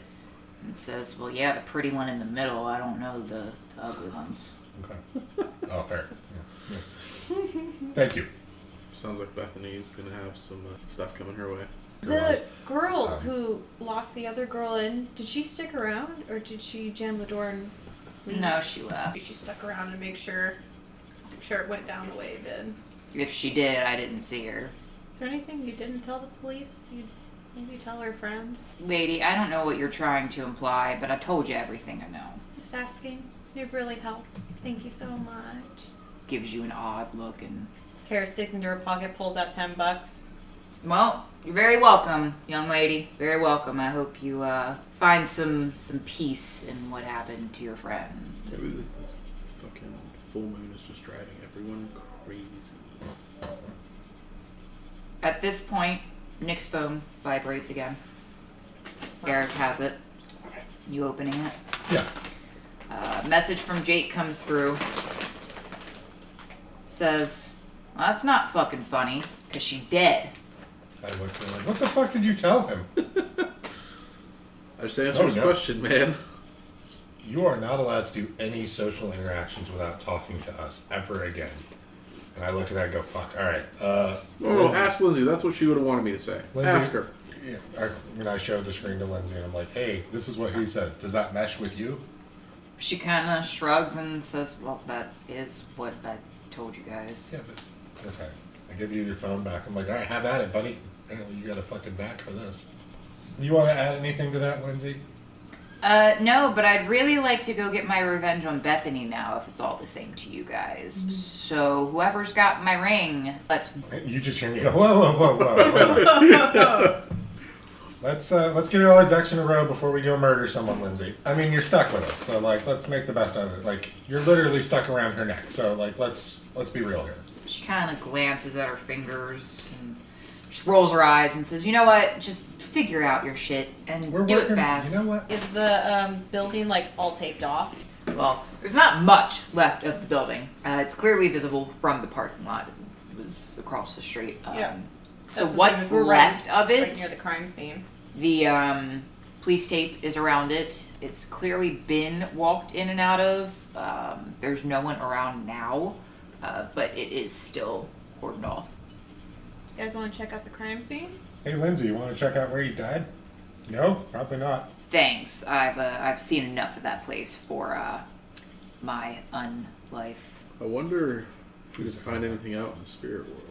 and says, well, yeah, the pretty one in the middle. I don't know the ugly ones. Okay. Oh, fair. Yeah. Thank you. Sounds like Bethany's gonna have some stuff coming her way. The girl who locked the other girl in, did she stick around or did she jam the door and leave? No, she left. She stuck around and make sure it went down the way it did. If she did, I didn't see her. Is there anything you didn't tell the police? You'd maybe tell her friend? Lady, I don't know what you're trying to imply, but I told you everything I know. Just asking. You've really helped. Thank you so much. Gives you an odd look and... Keres digs into her pocket, pulls out $10. Well, you're very welcome, young lady. Very welcome. I hope you find some peace in what happened to your friend. Maybe this fucking full moon is just driving everyone crazy. At this point, Nick's phone vibrates again. Eric has it. You opening it? Yeah. Message from Jake comes through. Says, Well, that's not fucking funny, because she's dead. I look at her like, what the fuck did you tell him? I just answered his question, man. You are not allowed to do any social interactions without talking to us ever again. And I look at that and go, fuck, alright. No, ask Lindsey. That's what she would have wanted me to say. Lindsey, Ask her. Yeah, I showed the screen to Lindsay and I'm like, hey, this is what he said. Does that mesh with you? She kind of shrugs and says, well, that is what I told you guys. Yeah, but... Okay. I give you your phone back. I'm like, alright, have at it, buddy. Apparently you got a fucking knack for this. You want to add anything to that, Lindsay? No, but I'd really like to go get my revenge on Bethany now, if it's all the same to you guys. So, whoever's got my ring, let's... You just hear me go, whoa. Let's get all our ducks in a row before we go murder someone, Lindsay. I mean, you're stuck with us, so, like, let's make the best out of it. Like, you're literally stuck around her neck, so, like, let's be real here. She kind of glances at her fingers and just rolls her eyes and says, you know what, just figure out your shit and do it fast. You know what? Is the building like all taped off? Well, there's not much left of the building. It's clearly visible from the parking lot. It was across the street. Yeah. So That's the what's thing, we're left of it? Right near the crime scene. The police tape is around it. It's clearly been walked in and out of. There's no one around now, but it is still cordoned off. You guys want to check out the crime scene? Hey, Lindsay, you want to check out where he died? No? Probably not. Thanks. I've seen enough of that place for my unlife. I wonder if we can find anything out in the spirit world.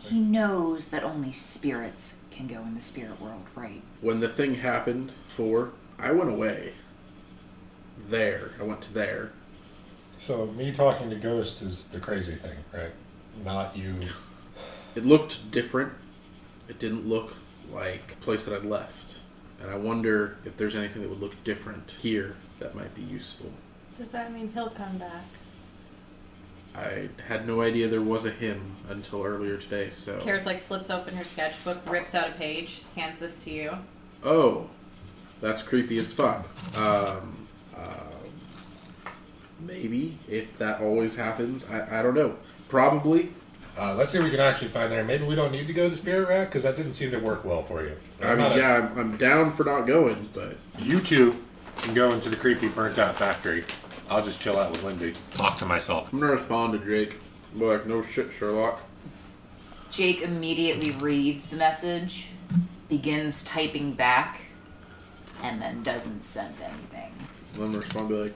He knows that only spirits can go in the spirit world, right? When the thing happened before, I went away. I went to there. So, me talking to Ghost is the crazy thing, right? Not you. It looked different. It didn't look like a place that I'd left. And I wonder if there's anything that would look different here that might be useful. Does that mean he'll come back? I had no idea there was a him until earlier today, so... Keres like flips open her sketchbook, rips out a page, hands this to you. Oh, that's creepy as fuck. Maybe, if that always happens. I don't know. Probably. Let's see if we can actually find there. Maybe we don't need to go to the Spirit Rack, because that didn't seem to work well for you. I'm down for not going, but... You two can go into the creepy burnt-out factory. I'll just chill out with Lindsay. Talk to myself. I'm gonna respond to Jake. Be like, no shit, Sherlock. Jake immediately reads the message, begins typing back, and then doesn't send anything. And I'm gonna respond, be like,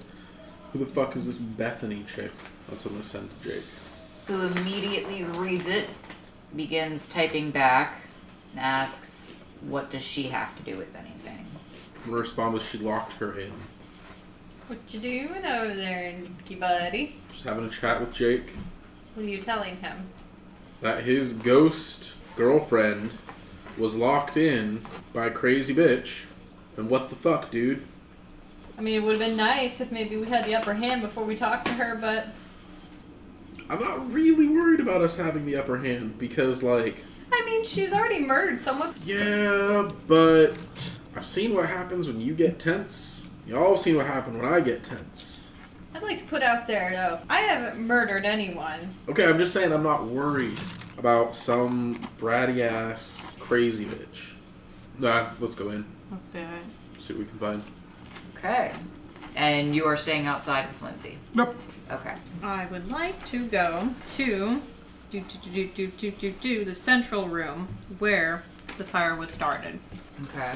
who the fuck is this Bethany chick? That's what I'm gonna send to Jake. Who immediately reads it, begins typing back, and asks, what does she have to do with anything? I'm gonna respond with, she locked her in. What you doing over there, Nicky buddy? Just having a chat with Jake. What are you telling him? That his ghost girlfriend was locked in by a crazy bitch. And what the fuck, dude? I mean, it would have been nice if maybe we had the upper hand before we talked to her, but... I'm not really worried about us having the upper hand because, like... I mean, she's already murdered someone. Yeah, but I've seen what happens when you get tense. Y'all have seen what happened when I get tense. I'd like to put out there, though, I haven't murdered anyone. Okay, I'm just saying I'm not worried about some bratty-ass crazy bitch. Nah, let's go in. Let's do it. See what we can find. Okay. And you are staying outside with Lindsay? Nope. Okay. I would like to go to the central room where the fire was started. Okay.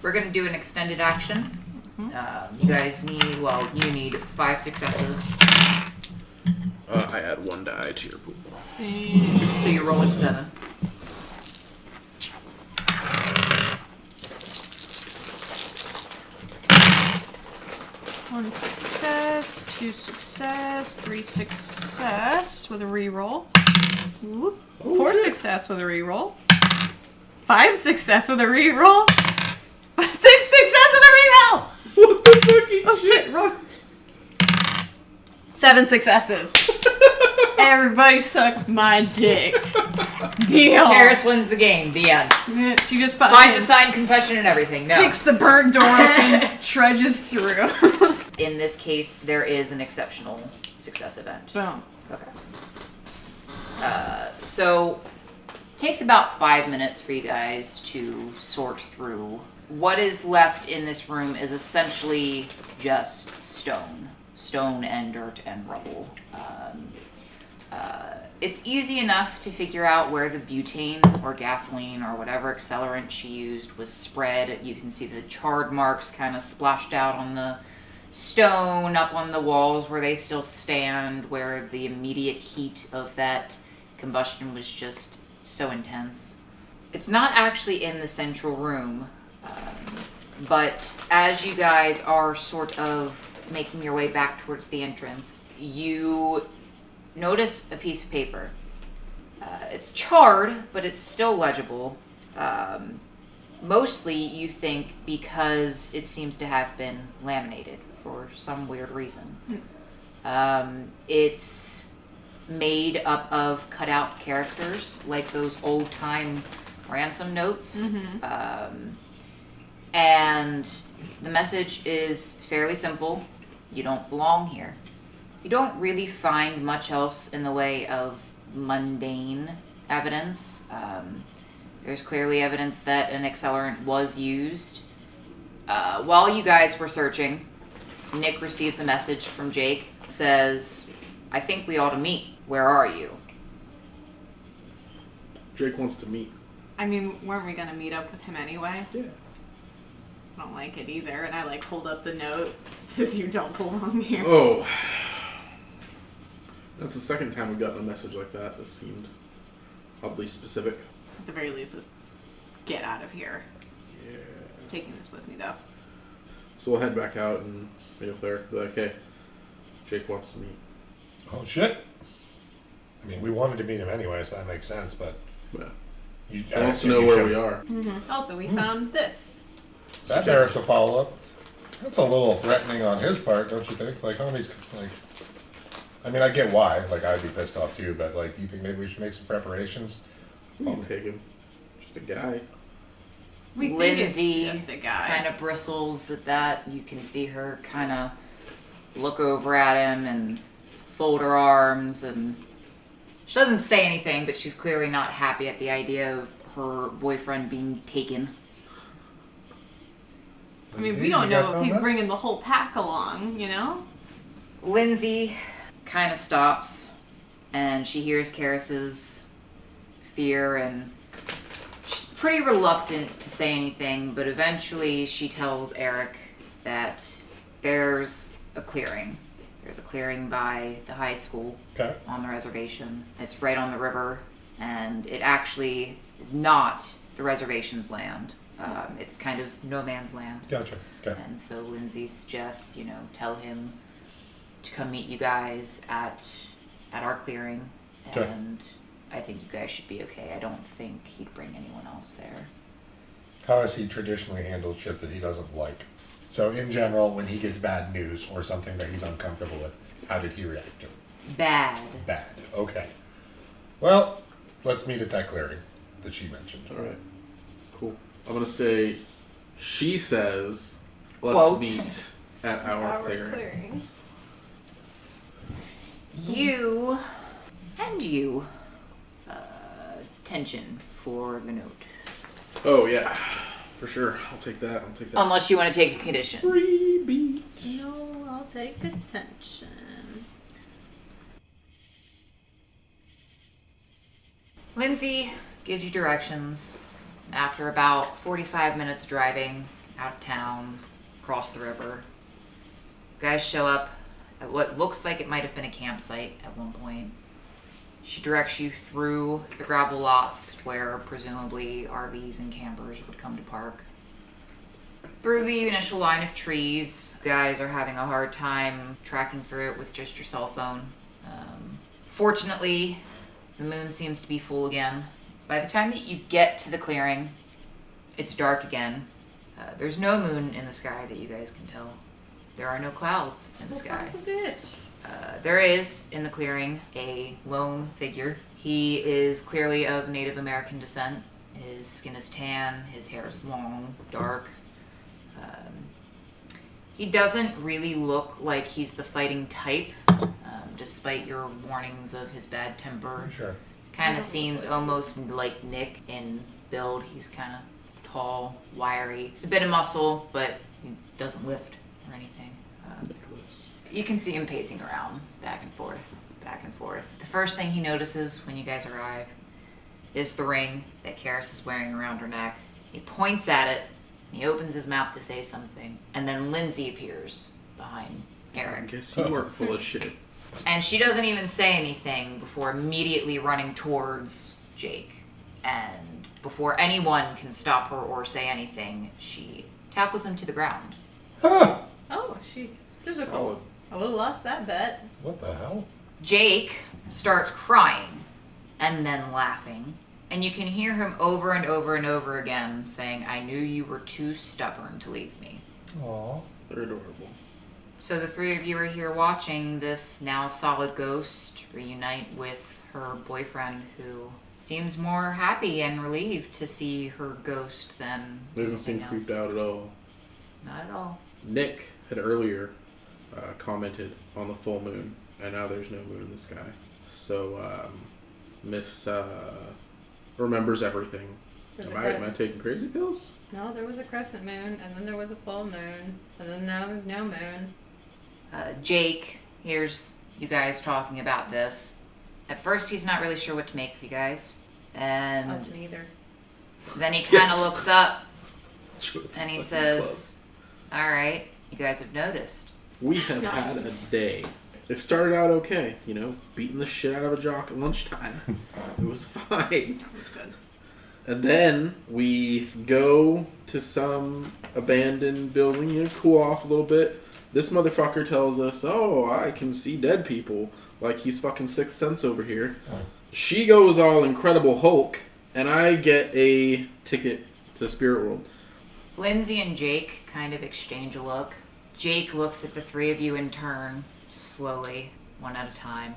We're going to do an extended action. You guys need, you need 5 successes. I add 1 die to your pool. So you're rolling 7. One success, 2 success, 3 success with a reroll. Whoop. 4 success with a reroll. 5 success with a reroll. 6 success with a reroll. What the fucking Oh shit! Roll. 7 successes. Everybody sucked my dick. Deal. Keres wins the game. The end. She just Finds a signed confession and everything. No. kicks the burnt door open, trudges through. In this case, there is an exceptional success event. Boom. Okay. So, takes about 5 minutes for you guys to sort through. What is left in this room is essentially just stone and dirt and rubble. It's easy enough to figure out where the butane or gasoline or whatever accelerant she used was spread. You can see the charred marks kind of splashed out on the stone, up on the walls where they still stand, where the immediate heat of that combustion was just so intense. It's not actually in the central room, but as you guys are sort of making your way back towards the entrance, you notice a piece of paper. It's charred, but it's still legible. Mostly, you think, because it seems to have been laminated for some weird reason. It's made up of cutout characters, like those old-time ransom notes. And the message is fairly simple. You don't belong here. You don't really find much else in the way of mundane evidence. There's clearly evidence that an accelerant was used. While you guys were searching, Nick receives a message from Jake. It says, "I think we ought to meet. Where are you?" Jake wants to meet. I mean, weren't we gonna meet up with him anyway? Yeah. I don't like it either, and I hold up the note. It says you don't belong here. Oh. That's the second time we've gotten a message like that. That seemed oddly specific. At the very least, let's get out of here. Yeah. I'm taking this with me, though. So we'll head back out and meet up there. Be like, hey, Jake wants to meet. Oh, shit. I mean, we wanted to meet him anyway, so that makes sense, but... Yeah. He wants to know where we are. Also, we found this. That merits a follow-up. That's a little threatening on his part, don't you think? Like, homies, like... I mean, I get why. Like, I'd be pissed off too, but, like, you think maybe we should make some preparations? We can take him. Just a guy. We think Lindsey it's just a guy. kind of bristles at that. You can see her kind of look over at him and fold her arms, and she doesn't say anything, but she's clearly not happy at the idea of her boyfriend being taken. I mean, we don't know if he's bringing the whole pack along, you know? Lindsey kind of stops, and she hears Keres's fear, and she's pretty reluctant to say anything, but eventually she tells Eric that there's a clearing. There's a clearing by the high school on the reservation. It's right on the river, and it actually is not the reservation's land. It's kind of no man's land. Gotcha. Okay. And so Lindsey suggests, tell him to come meet you guys at our clearing. Okay. And I think you guys should be okay. I don't think he'd bring anyone else there. How has he traditionally handled shit that he doesn't like? So, in general, when he gets bad news or something that he's uncomfortable with, how did he react to it? Bad. Bad. Okay. Well, let's meet at that clearing that she mentioned. All right. Cool. I'm going to say, she says, let's Quote. meet at our clearing. You and you. Tension for the note. Oh, yeah. For sure. I'll take that. Unless you want to take a condition. Freebie. No, I'll take attention. Lindsey gives you directions. After about 45 minutes driving out of town, across the river, you guys show up at what looks like it might have been a campsite at one point. She directs you through the gravel lots where presumably RVs and campers would come to park. Through the initial line of trees, you guys are having a hard time tracking through it with just your cell phone. Fortunately, the moon seems to be full again. By the time that you get to the clearing, it's dark again. There's no moon in the sky that you guys can tell. There are no clouds in the sky. There is, in the clearing, a lone figure. He is clearly of Native American descent. His skin is tan, his hair is long, dark. He doesn't really look like he's the fighting type. despite your warnings of his bad temper. Sure. Kind of seems almost like Nick in build. He's kind of tall, wiry. It's a bit of muscle, but he doesn't lift or anything. You can see him pacing around, back and forth, back and forth. The first thing he notices when you guys arrive is the ring that Keres is wearing around her neck. He points at it, and he opens his mouth to say something, and then Lindsey appears behind I Eric. guess you weren't full of shit. And she doesn't even say anything before immediately running towards Jake. And before anyone can stop her or say anything, she tackles him to the ground. Ah! Oh, she's physical. Solid. I would have lost that bet. What the hell? Jake starts crying and then laughing. And you can hear him over and over and over again saying, I knew you were too stubborn to leave me. Aw. They're adorable. So the three of you are here watching this now solid ghost reunite with her boyfriend, who seems more happy and relieved to see her ghost than Doesn't seem anything else. creeped out at all. Not at all. Nick had earlier commented on the full moon, and now there's no moon in the sky. So Miss remembers everything. Am I taking crazy pills? No, there was a crescent moon, and then there was a full moon, and then now there's no moon. Jake hears you guys talking about this. At first, he's not really sure what to make of you guys. And Us neither. then he kind of looks up and he says, Alright, you guys have noticed. We have had a day. It started out okay, you know, beating the shit out of a jock at lunchtime. It was fine. That's good. And then we go to some abandoned building, you know, cool off a little bit. This motherfucker tells us, oh, I can see dead people. Like he's fucking Sixth Sense over here. She goes all Incredible Hulk, and I get a ticket to Spirit World. Lindsey and Jake kind of exchange a look. Jake looks at the three of you in turn, slowly, one at a time.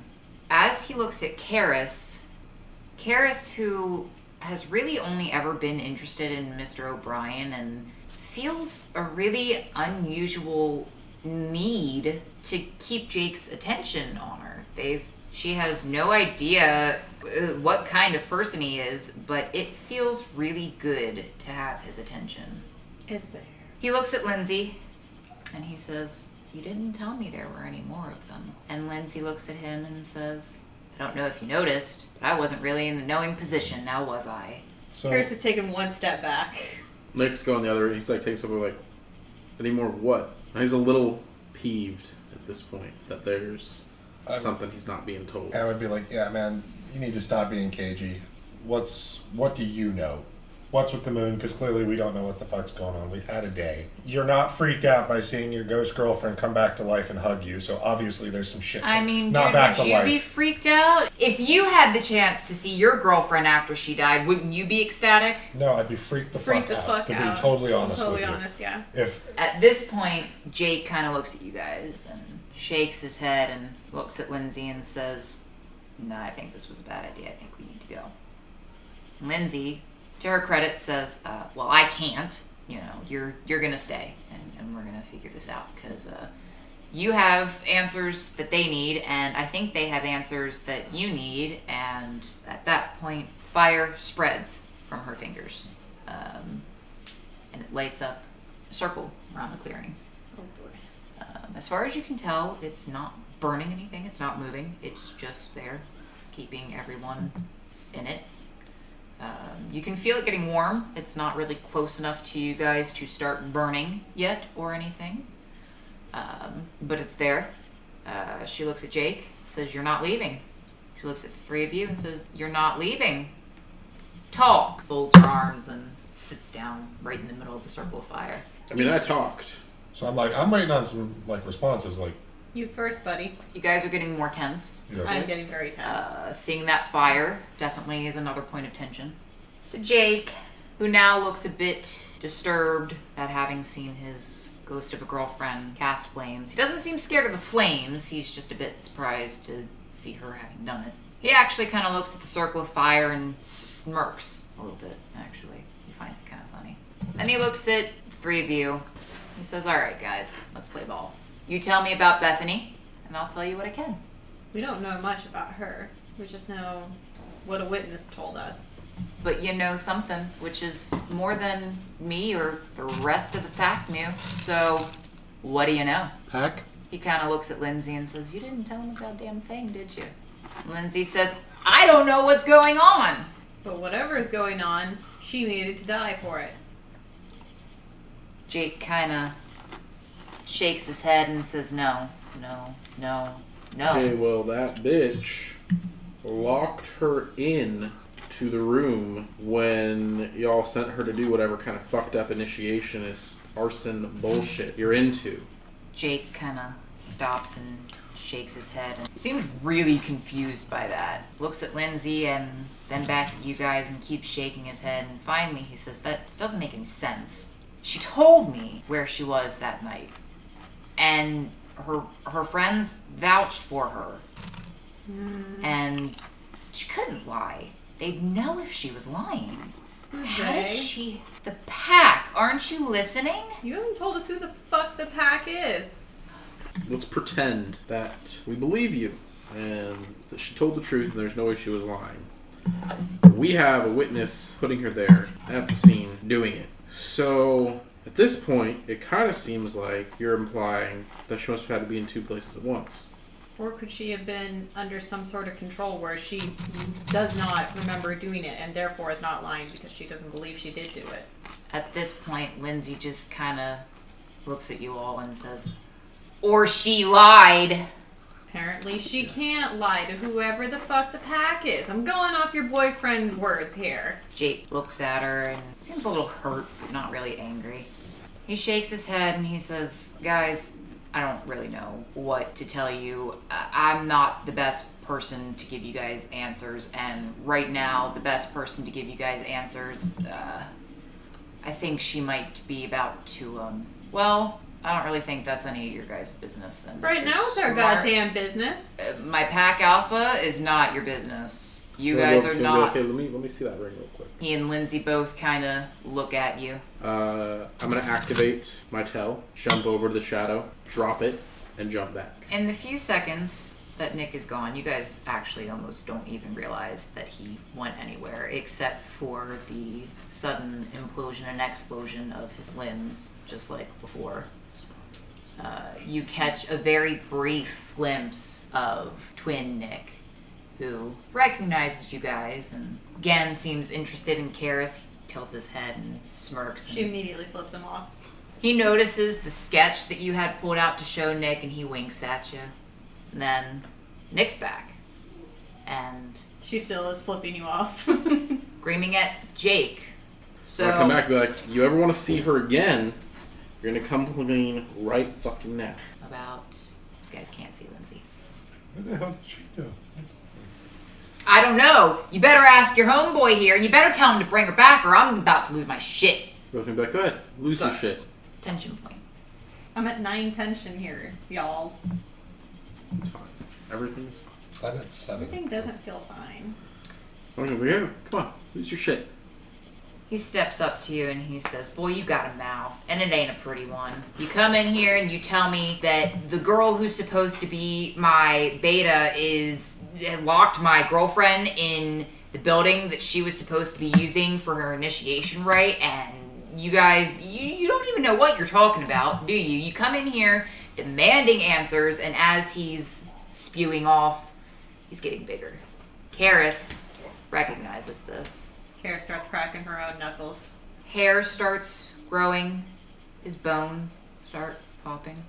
As he looks at Keres, who has really only ever been interested in Mr. O'Brien and feels a really unusual need to keep Jake's attention on her. She has no idea what kind of person he is, but it feels really good to have his attention. It's there. He looks at Lindsey and he says, you didn't tell me there were any more of them. And Lindsey looks at him and says, I don't know if you noticed, but I wasn't really in the knowing position, now was I? So, Keres has taken one step back. Nick's going the other. He's like takes over like, any more of what? And he's a little peeved at this point that there's something he's not being told. I would be like, yeah, man, you need to stop being cagey. What do you know? What's with the moon? Because clearly we don't know what the fuck's going on. We've had a day. You're not freaked out by seeing your ghost girlfriend come back to life and hug you, so obviously there's some shit. I mean, not dude, back would to you life. be freaked out? If you had the chance to see your girlfriend after she died, wouldn't you be ecstatic? No, I'd be freaked the Freak fuck the out. fuck to out. be totally honest Totally with you. honest, yeah. If At this point, Jake kind of looks at you guys and shakes his head and looks at Lindsey and says, no, I think this was a bad idea. I think we need to go. Lindsey, to her credit, says, well, I can't. You know, you're going to stay and we're going to figure this out because you have answers that they need and I think they have answers that you need. And at that point, fire spreads from her fingers and it lights up a circle around the clearing. Oh boy. As far as you can tell, it's not burning anything. It's not moving. It's just there, keeping everyone in it. You can feel it getting warm. It's not really close enough to you guys to start burning yet or anything. But it's there. She looks at Jake, says, you're not leaving. She looks at the three of you and says, you're not leaving. Talk. Folds her arms and sits down right in the middle of the circle of fire. I mean, I talked. so, I'm waiting on some responses. You first, buddy. You guys are getting more tense. You know, I'm Yes. getting very tense. Seeing that fire definitely is another point of tension. So Jake, who now looks a bit disturbed at having seen his ghost of a girlfriend cast flames. He doesn't seem scared of the flames. He's just a bit surprised to see her having done it. He actually kind of looks at the circle of fire and smirks a little bit, actually. He finds it kind of funny. Then he looks at the three of you. He says, all right, guys, let's play ball. You tell me about Bethany, and I'll tell you what I can. We don't know much about her. We just know what a witness told us. But you know something, which is more than me or the rest of the pack knew. So, what do you know? Pack? He kind of looks at Lindsey and says, "You didn't tell him a goddamn thing, did you?" Lindsey says, "I don't know what's going on." But whatever is going on, she needed to die for it. Jake kind of shakes his head and says, "No, no, no, no." Okay, well, that bitch locked her in to the room when y'all sent her to do whatever kind of fucked up initiationist arson bullshit you're into. Jake kind of stops and shakes his head and seems really confused by that. Looks at Lindsey and then back at you guys and keeps shaking his head. And finally he says, "That doesn't make any sense. She told me where she was that night. And her friends vouched for her. And she couldn't lie. They'd know if she was lying. How did she... The pack. Aren't you listening?" You haven't told us who the fuck the pack is. Let's pretend that we believe you and that she told the truth and there's no way she was lying. We have a witness putting her there at the scene doing it. So at this point, it kind of seems like you're implying that she must have had to be in two places at once. Or could she have been under some sort of control where she does not remember doing it and therefore is not lying because she doesn't believe she did do it? At this point, Lindsey just kind of looks at you all and says, "Or she lied." Apparently she can't lie to whoever the fuck the pack is. I'm going off your boyfriend's words here. Jake looks at her and seems a little hurt, but not really angry. He shakes his head and he says, "Guys, I don't really know what to tell you. I'm not the best person to give you guys answers, and right now, the best person to give you guys answers, I think she might be about to, well, I don't really think that's any of your guys' business." And Right now it's our goddamn business. My pack alpha is not your business. You guys are not. Okay, let me see that ring real quick. He and Lindsey both kind of look at you. I'm gonna activate my tell, jump over to the shadow, drop it, and jump back. In the few seconds that Nick is gone, you guys actually almost don't even realize that he went anywhere, except for the sudden implosion and explosion of his limbs, just like before. You catch a very brief glimpse of twin Nick, who recognizes you guys and again seems interested in Keres. He tilts his head and smirks. She immediately flips him off. He notices the sketch that you had pulled out to show Nick and he winks at you. And then Nick's back. And She still is flipping you off. screaming at Jake. So When I come back and be like, you ever want to see her again, you're gonna come clean right fucking now. about... You guys can't see Lindsey. What the hell did she do? I don't know. You better ask your homeboy here, and you better tell him to bring her back, or I'm about to lose my shit. Both gonna be like, go ahead, lose your shit. Tension point. I'm at 9 tension here, y'alls. It's fine. Everything's fine. I'm at 7. Everything doesn't feel fine. I'm gonna be here. Come on, lose your shit. He steps up to you and he says, "Boy, you got a mouth, and it ain't a pretty one. You come in here and you tell me that the girl who's supposed to be my beta locked my girlfriend in the building that she was supposed to be using for her initiation rite, and you guys, you don't even know what you're talking about, do you? You come in here demanding answers, and as he's spewing off, he's getting bigger." Keres recognizes this. Keres starts cracking her own knuckles. Hair starts growing. His bones start popping.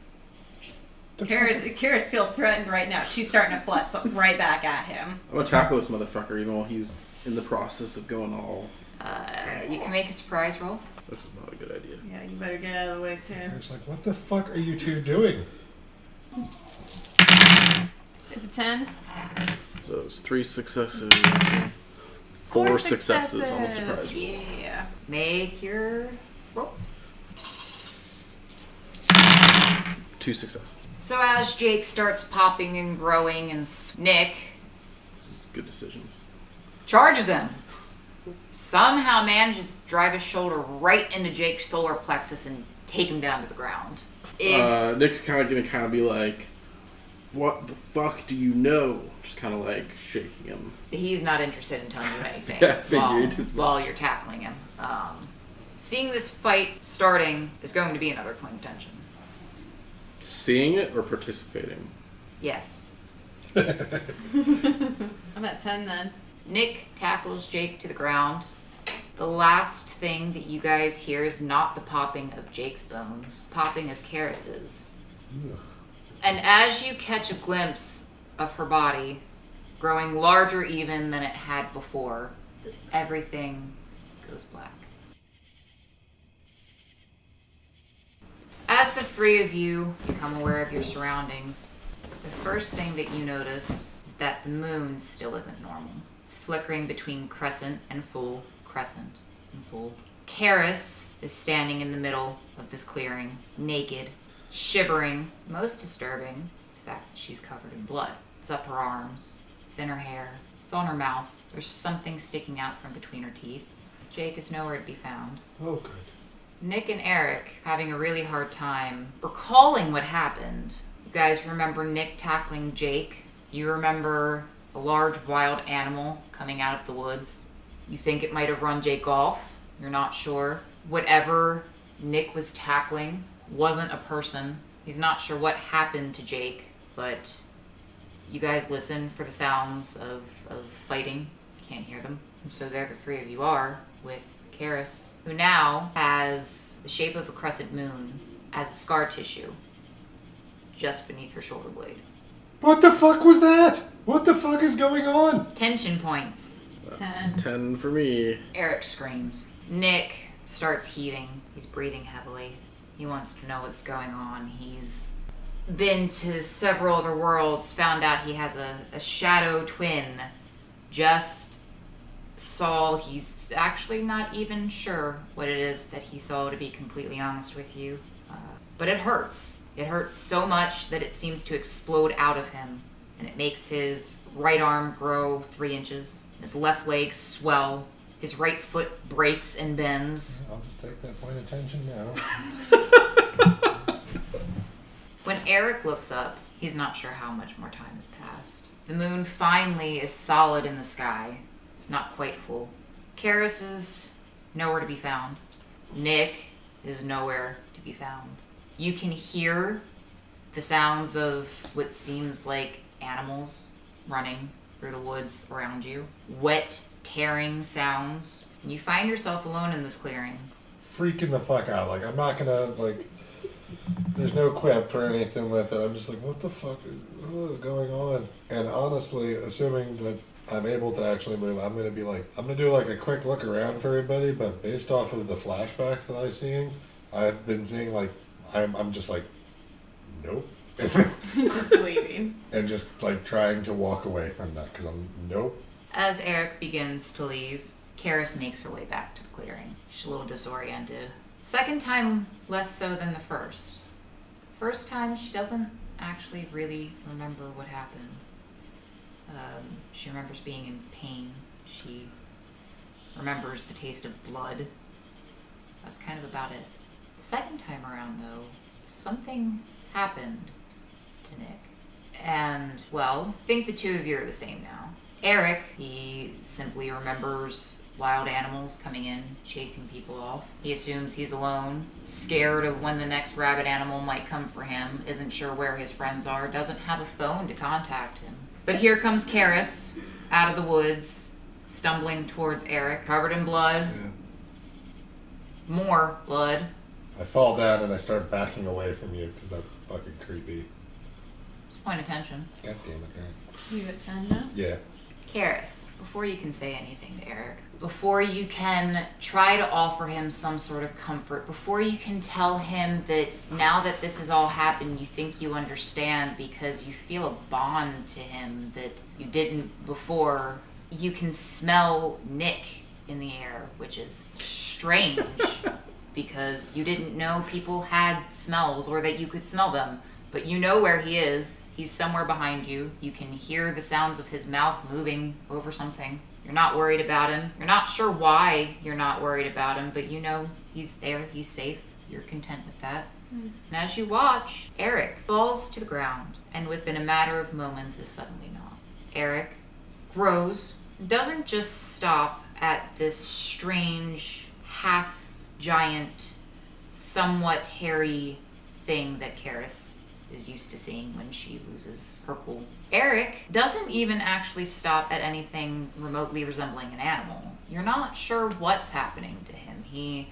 Keres feels threatened right now. She's starting to flex right back at him. I'm gonna tackle this motherfucker even while he's in the process of going all... You can make a surprise roll. This is not a good idea. Yeah, you better get out of the way soon. It's like, what the fuck are you two doing? Is it 10? So it's 3 successes, 4 successes on the surprise roll. Yeah. Make your roll. 2 successes. So as Jake starts popping and growing, and Nick Good decisions. charges him, somehow manages to drive his shoulder right into Jake's solar plexus and take him down to the ground. If Nick's kind of gonna be like, what the fuck do you know? Just kind of like shaking him. He's not interested in telling you anything Yeah, I figured as much. while you're tackling him. Seeing this fight starting is going to be another point of tension. Seeing it or participating? Yes. I'm at 10 then. Nick tackles Jake to the ground. The last thing that you guys hear is not the popping of Jake's bones, popping of Keres's. And as you catch a glimpse of her body, growing larger even than it had before, everything goes black. As the three of you become aware of your surroundings, the first thing that you notice is that the moon still isn't normal. It's flickering between crescent and full, crescent and full. Keres is standing in the middle of this clearing, naked, shivering. Most disturbing is the fact that she's covered in blood. It's up her arms, it's in her hair, it's on her mouth. There's something sticking out from between her teeth. Jake is nowhere to be found. Oh, good. Nick and Eric having a really hard time recalling what happened. You guys remember Nick tackling Jake. You remember a large wild animal coming out of the woods. You think it might have run Jake off. You're not sure. Whatever Nick was tackling wasn't a person. He's not sure what happened to Jake, but you guys listen for the sounds of fighting. You can't hear them. And so there the three of you are with Keres, who now has the shape of a crescent moon as scar tissue just beneath her shoulder blade. What the fuck was that? What the fuck is going on? Tension points. 10. 10 for me. Eric screams. Nick starts heaving. He's breathing heavily. He wants to know what's going on. He's been to several other worlds, found out he has a shadow twin. Just saw, he's actually not even sure what it is that he saw, to be completely honest with you. But it hurts. It hurts so much that it seems to explode out of him. And it makes his right arm grow 3 inches. His left leg swell. His right foot breaks and bends. I'll just take that point of tension now. When Eric looks up, he's not sure how much more time has passed. The moon finally is solid in the sky. It's not quite full. Keres is nowhere to be found. Nick is nowhere to be found. You can hear the sounds of what seems like animals running through the woods around you. Wet, tearing sounds. You find yourself alone in this clearing. Freaking the fuck out. Like, I'm not gonna, like, there's no quip or anything like that. I'm just like, what the fuck is going on? And honestly, assuming that I'm able to actually move, I'm gonna do like a quick look around for everybody, but based off of the flashbacks that I've been seeing, like, I'm just like, nope. Just leaving. And just like trying to walk away from that because I'm nope. As Eric begins to leave, Keres makes her way back to the clearing. She's a little disoriented. Second time, less so than the first. First time, she doesn't actually really remember what happened. She remembers being in pain. She remembers the taste of blood. That's kind of about it. The second time around, though, something happened to Nick. And, well, I think the two of you are the same now. Eric, he simply remembers wild animals coming in, chasing people off. He assumes he's alone, scared of when the next rabid animal might come for him, isn't sure where his friends are, doesn't have a phone to contact him. But here comes Keres, out of the woods, stumbling towards Eric, covered in blood. Yeah. More blood. I fall down and I start backing away from you because that's fucking creepy. Just point attention. God damn it, guy. You at 10 now? Yeah. Keres, before you can say anything to Eric, before you can try to offer him some sort of comfort, before you can tell him that now that this has all happened, you think you understand because you feel a bond to him that you didn't before, you can smell Nick in the air, which is strange because you didn't know people had smells or that you could smell them. But you know where he is. He's somewhere behind you. You can hear the sounds of his mouth moving over something. You're not worried about him. You're not sure why you're not worried about him, but you know he's there. He's safe. You're content with that. And as you watch, Eric falls to the ground, and within a matter of moments is suddenly not. Eric grows, doesn't just stop at this strange, half-giant, somewhat hairy thing that Keres is used to seeing when she loses her cool. Eric doesn't even actually stop at anything remotely resembling an animal. You're not sure what's happening to him. He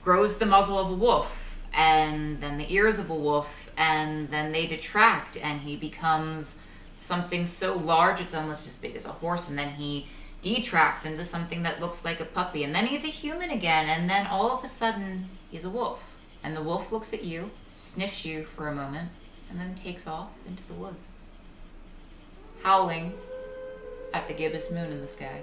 grows the muzzle of a wolf, and then the ears of a wolf, and then they detract, and he becomes something so large it's almost as big as a horse, and then he detracts into something that looks like a puppy, and then he's a human again, and then all of a sudden he's a wolf. And the wolf looks at you, sniffs you for a moment, and then takes off into the woods, howling at the gibbous moon in the sky.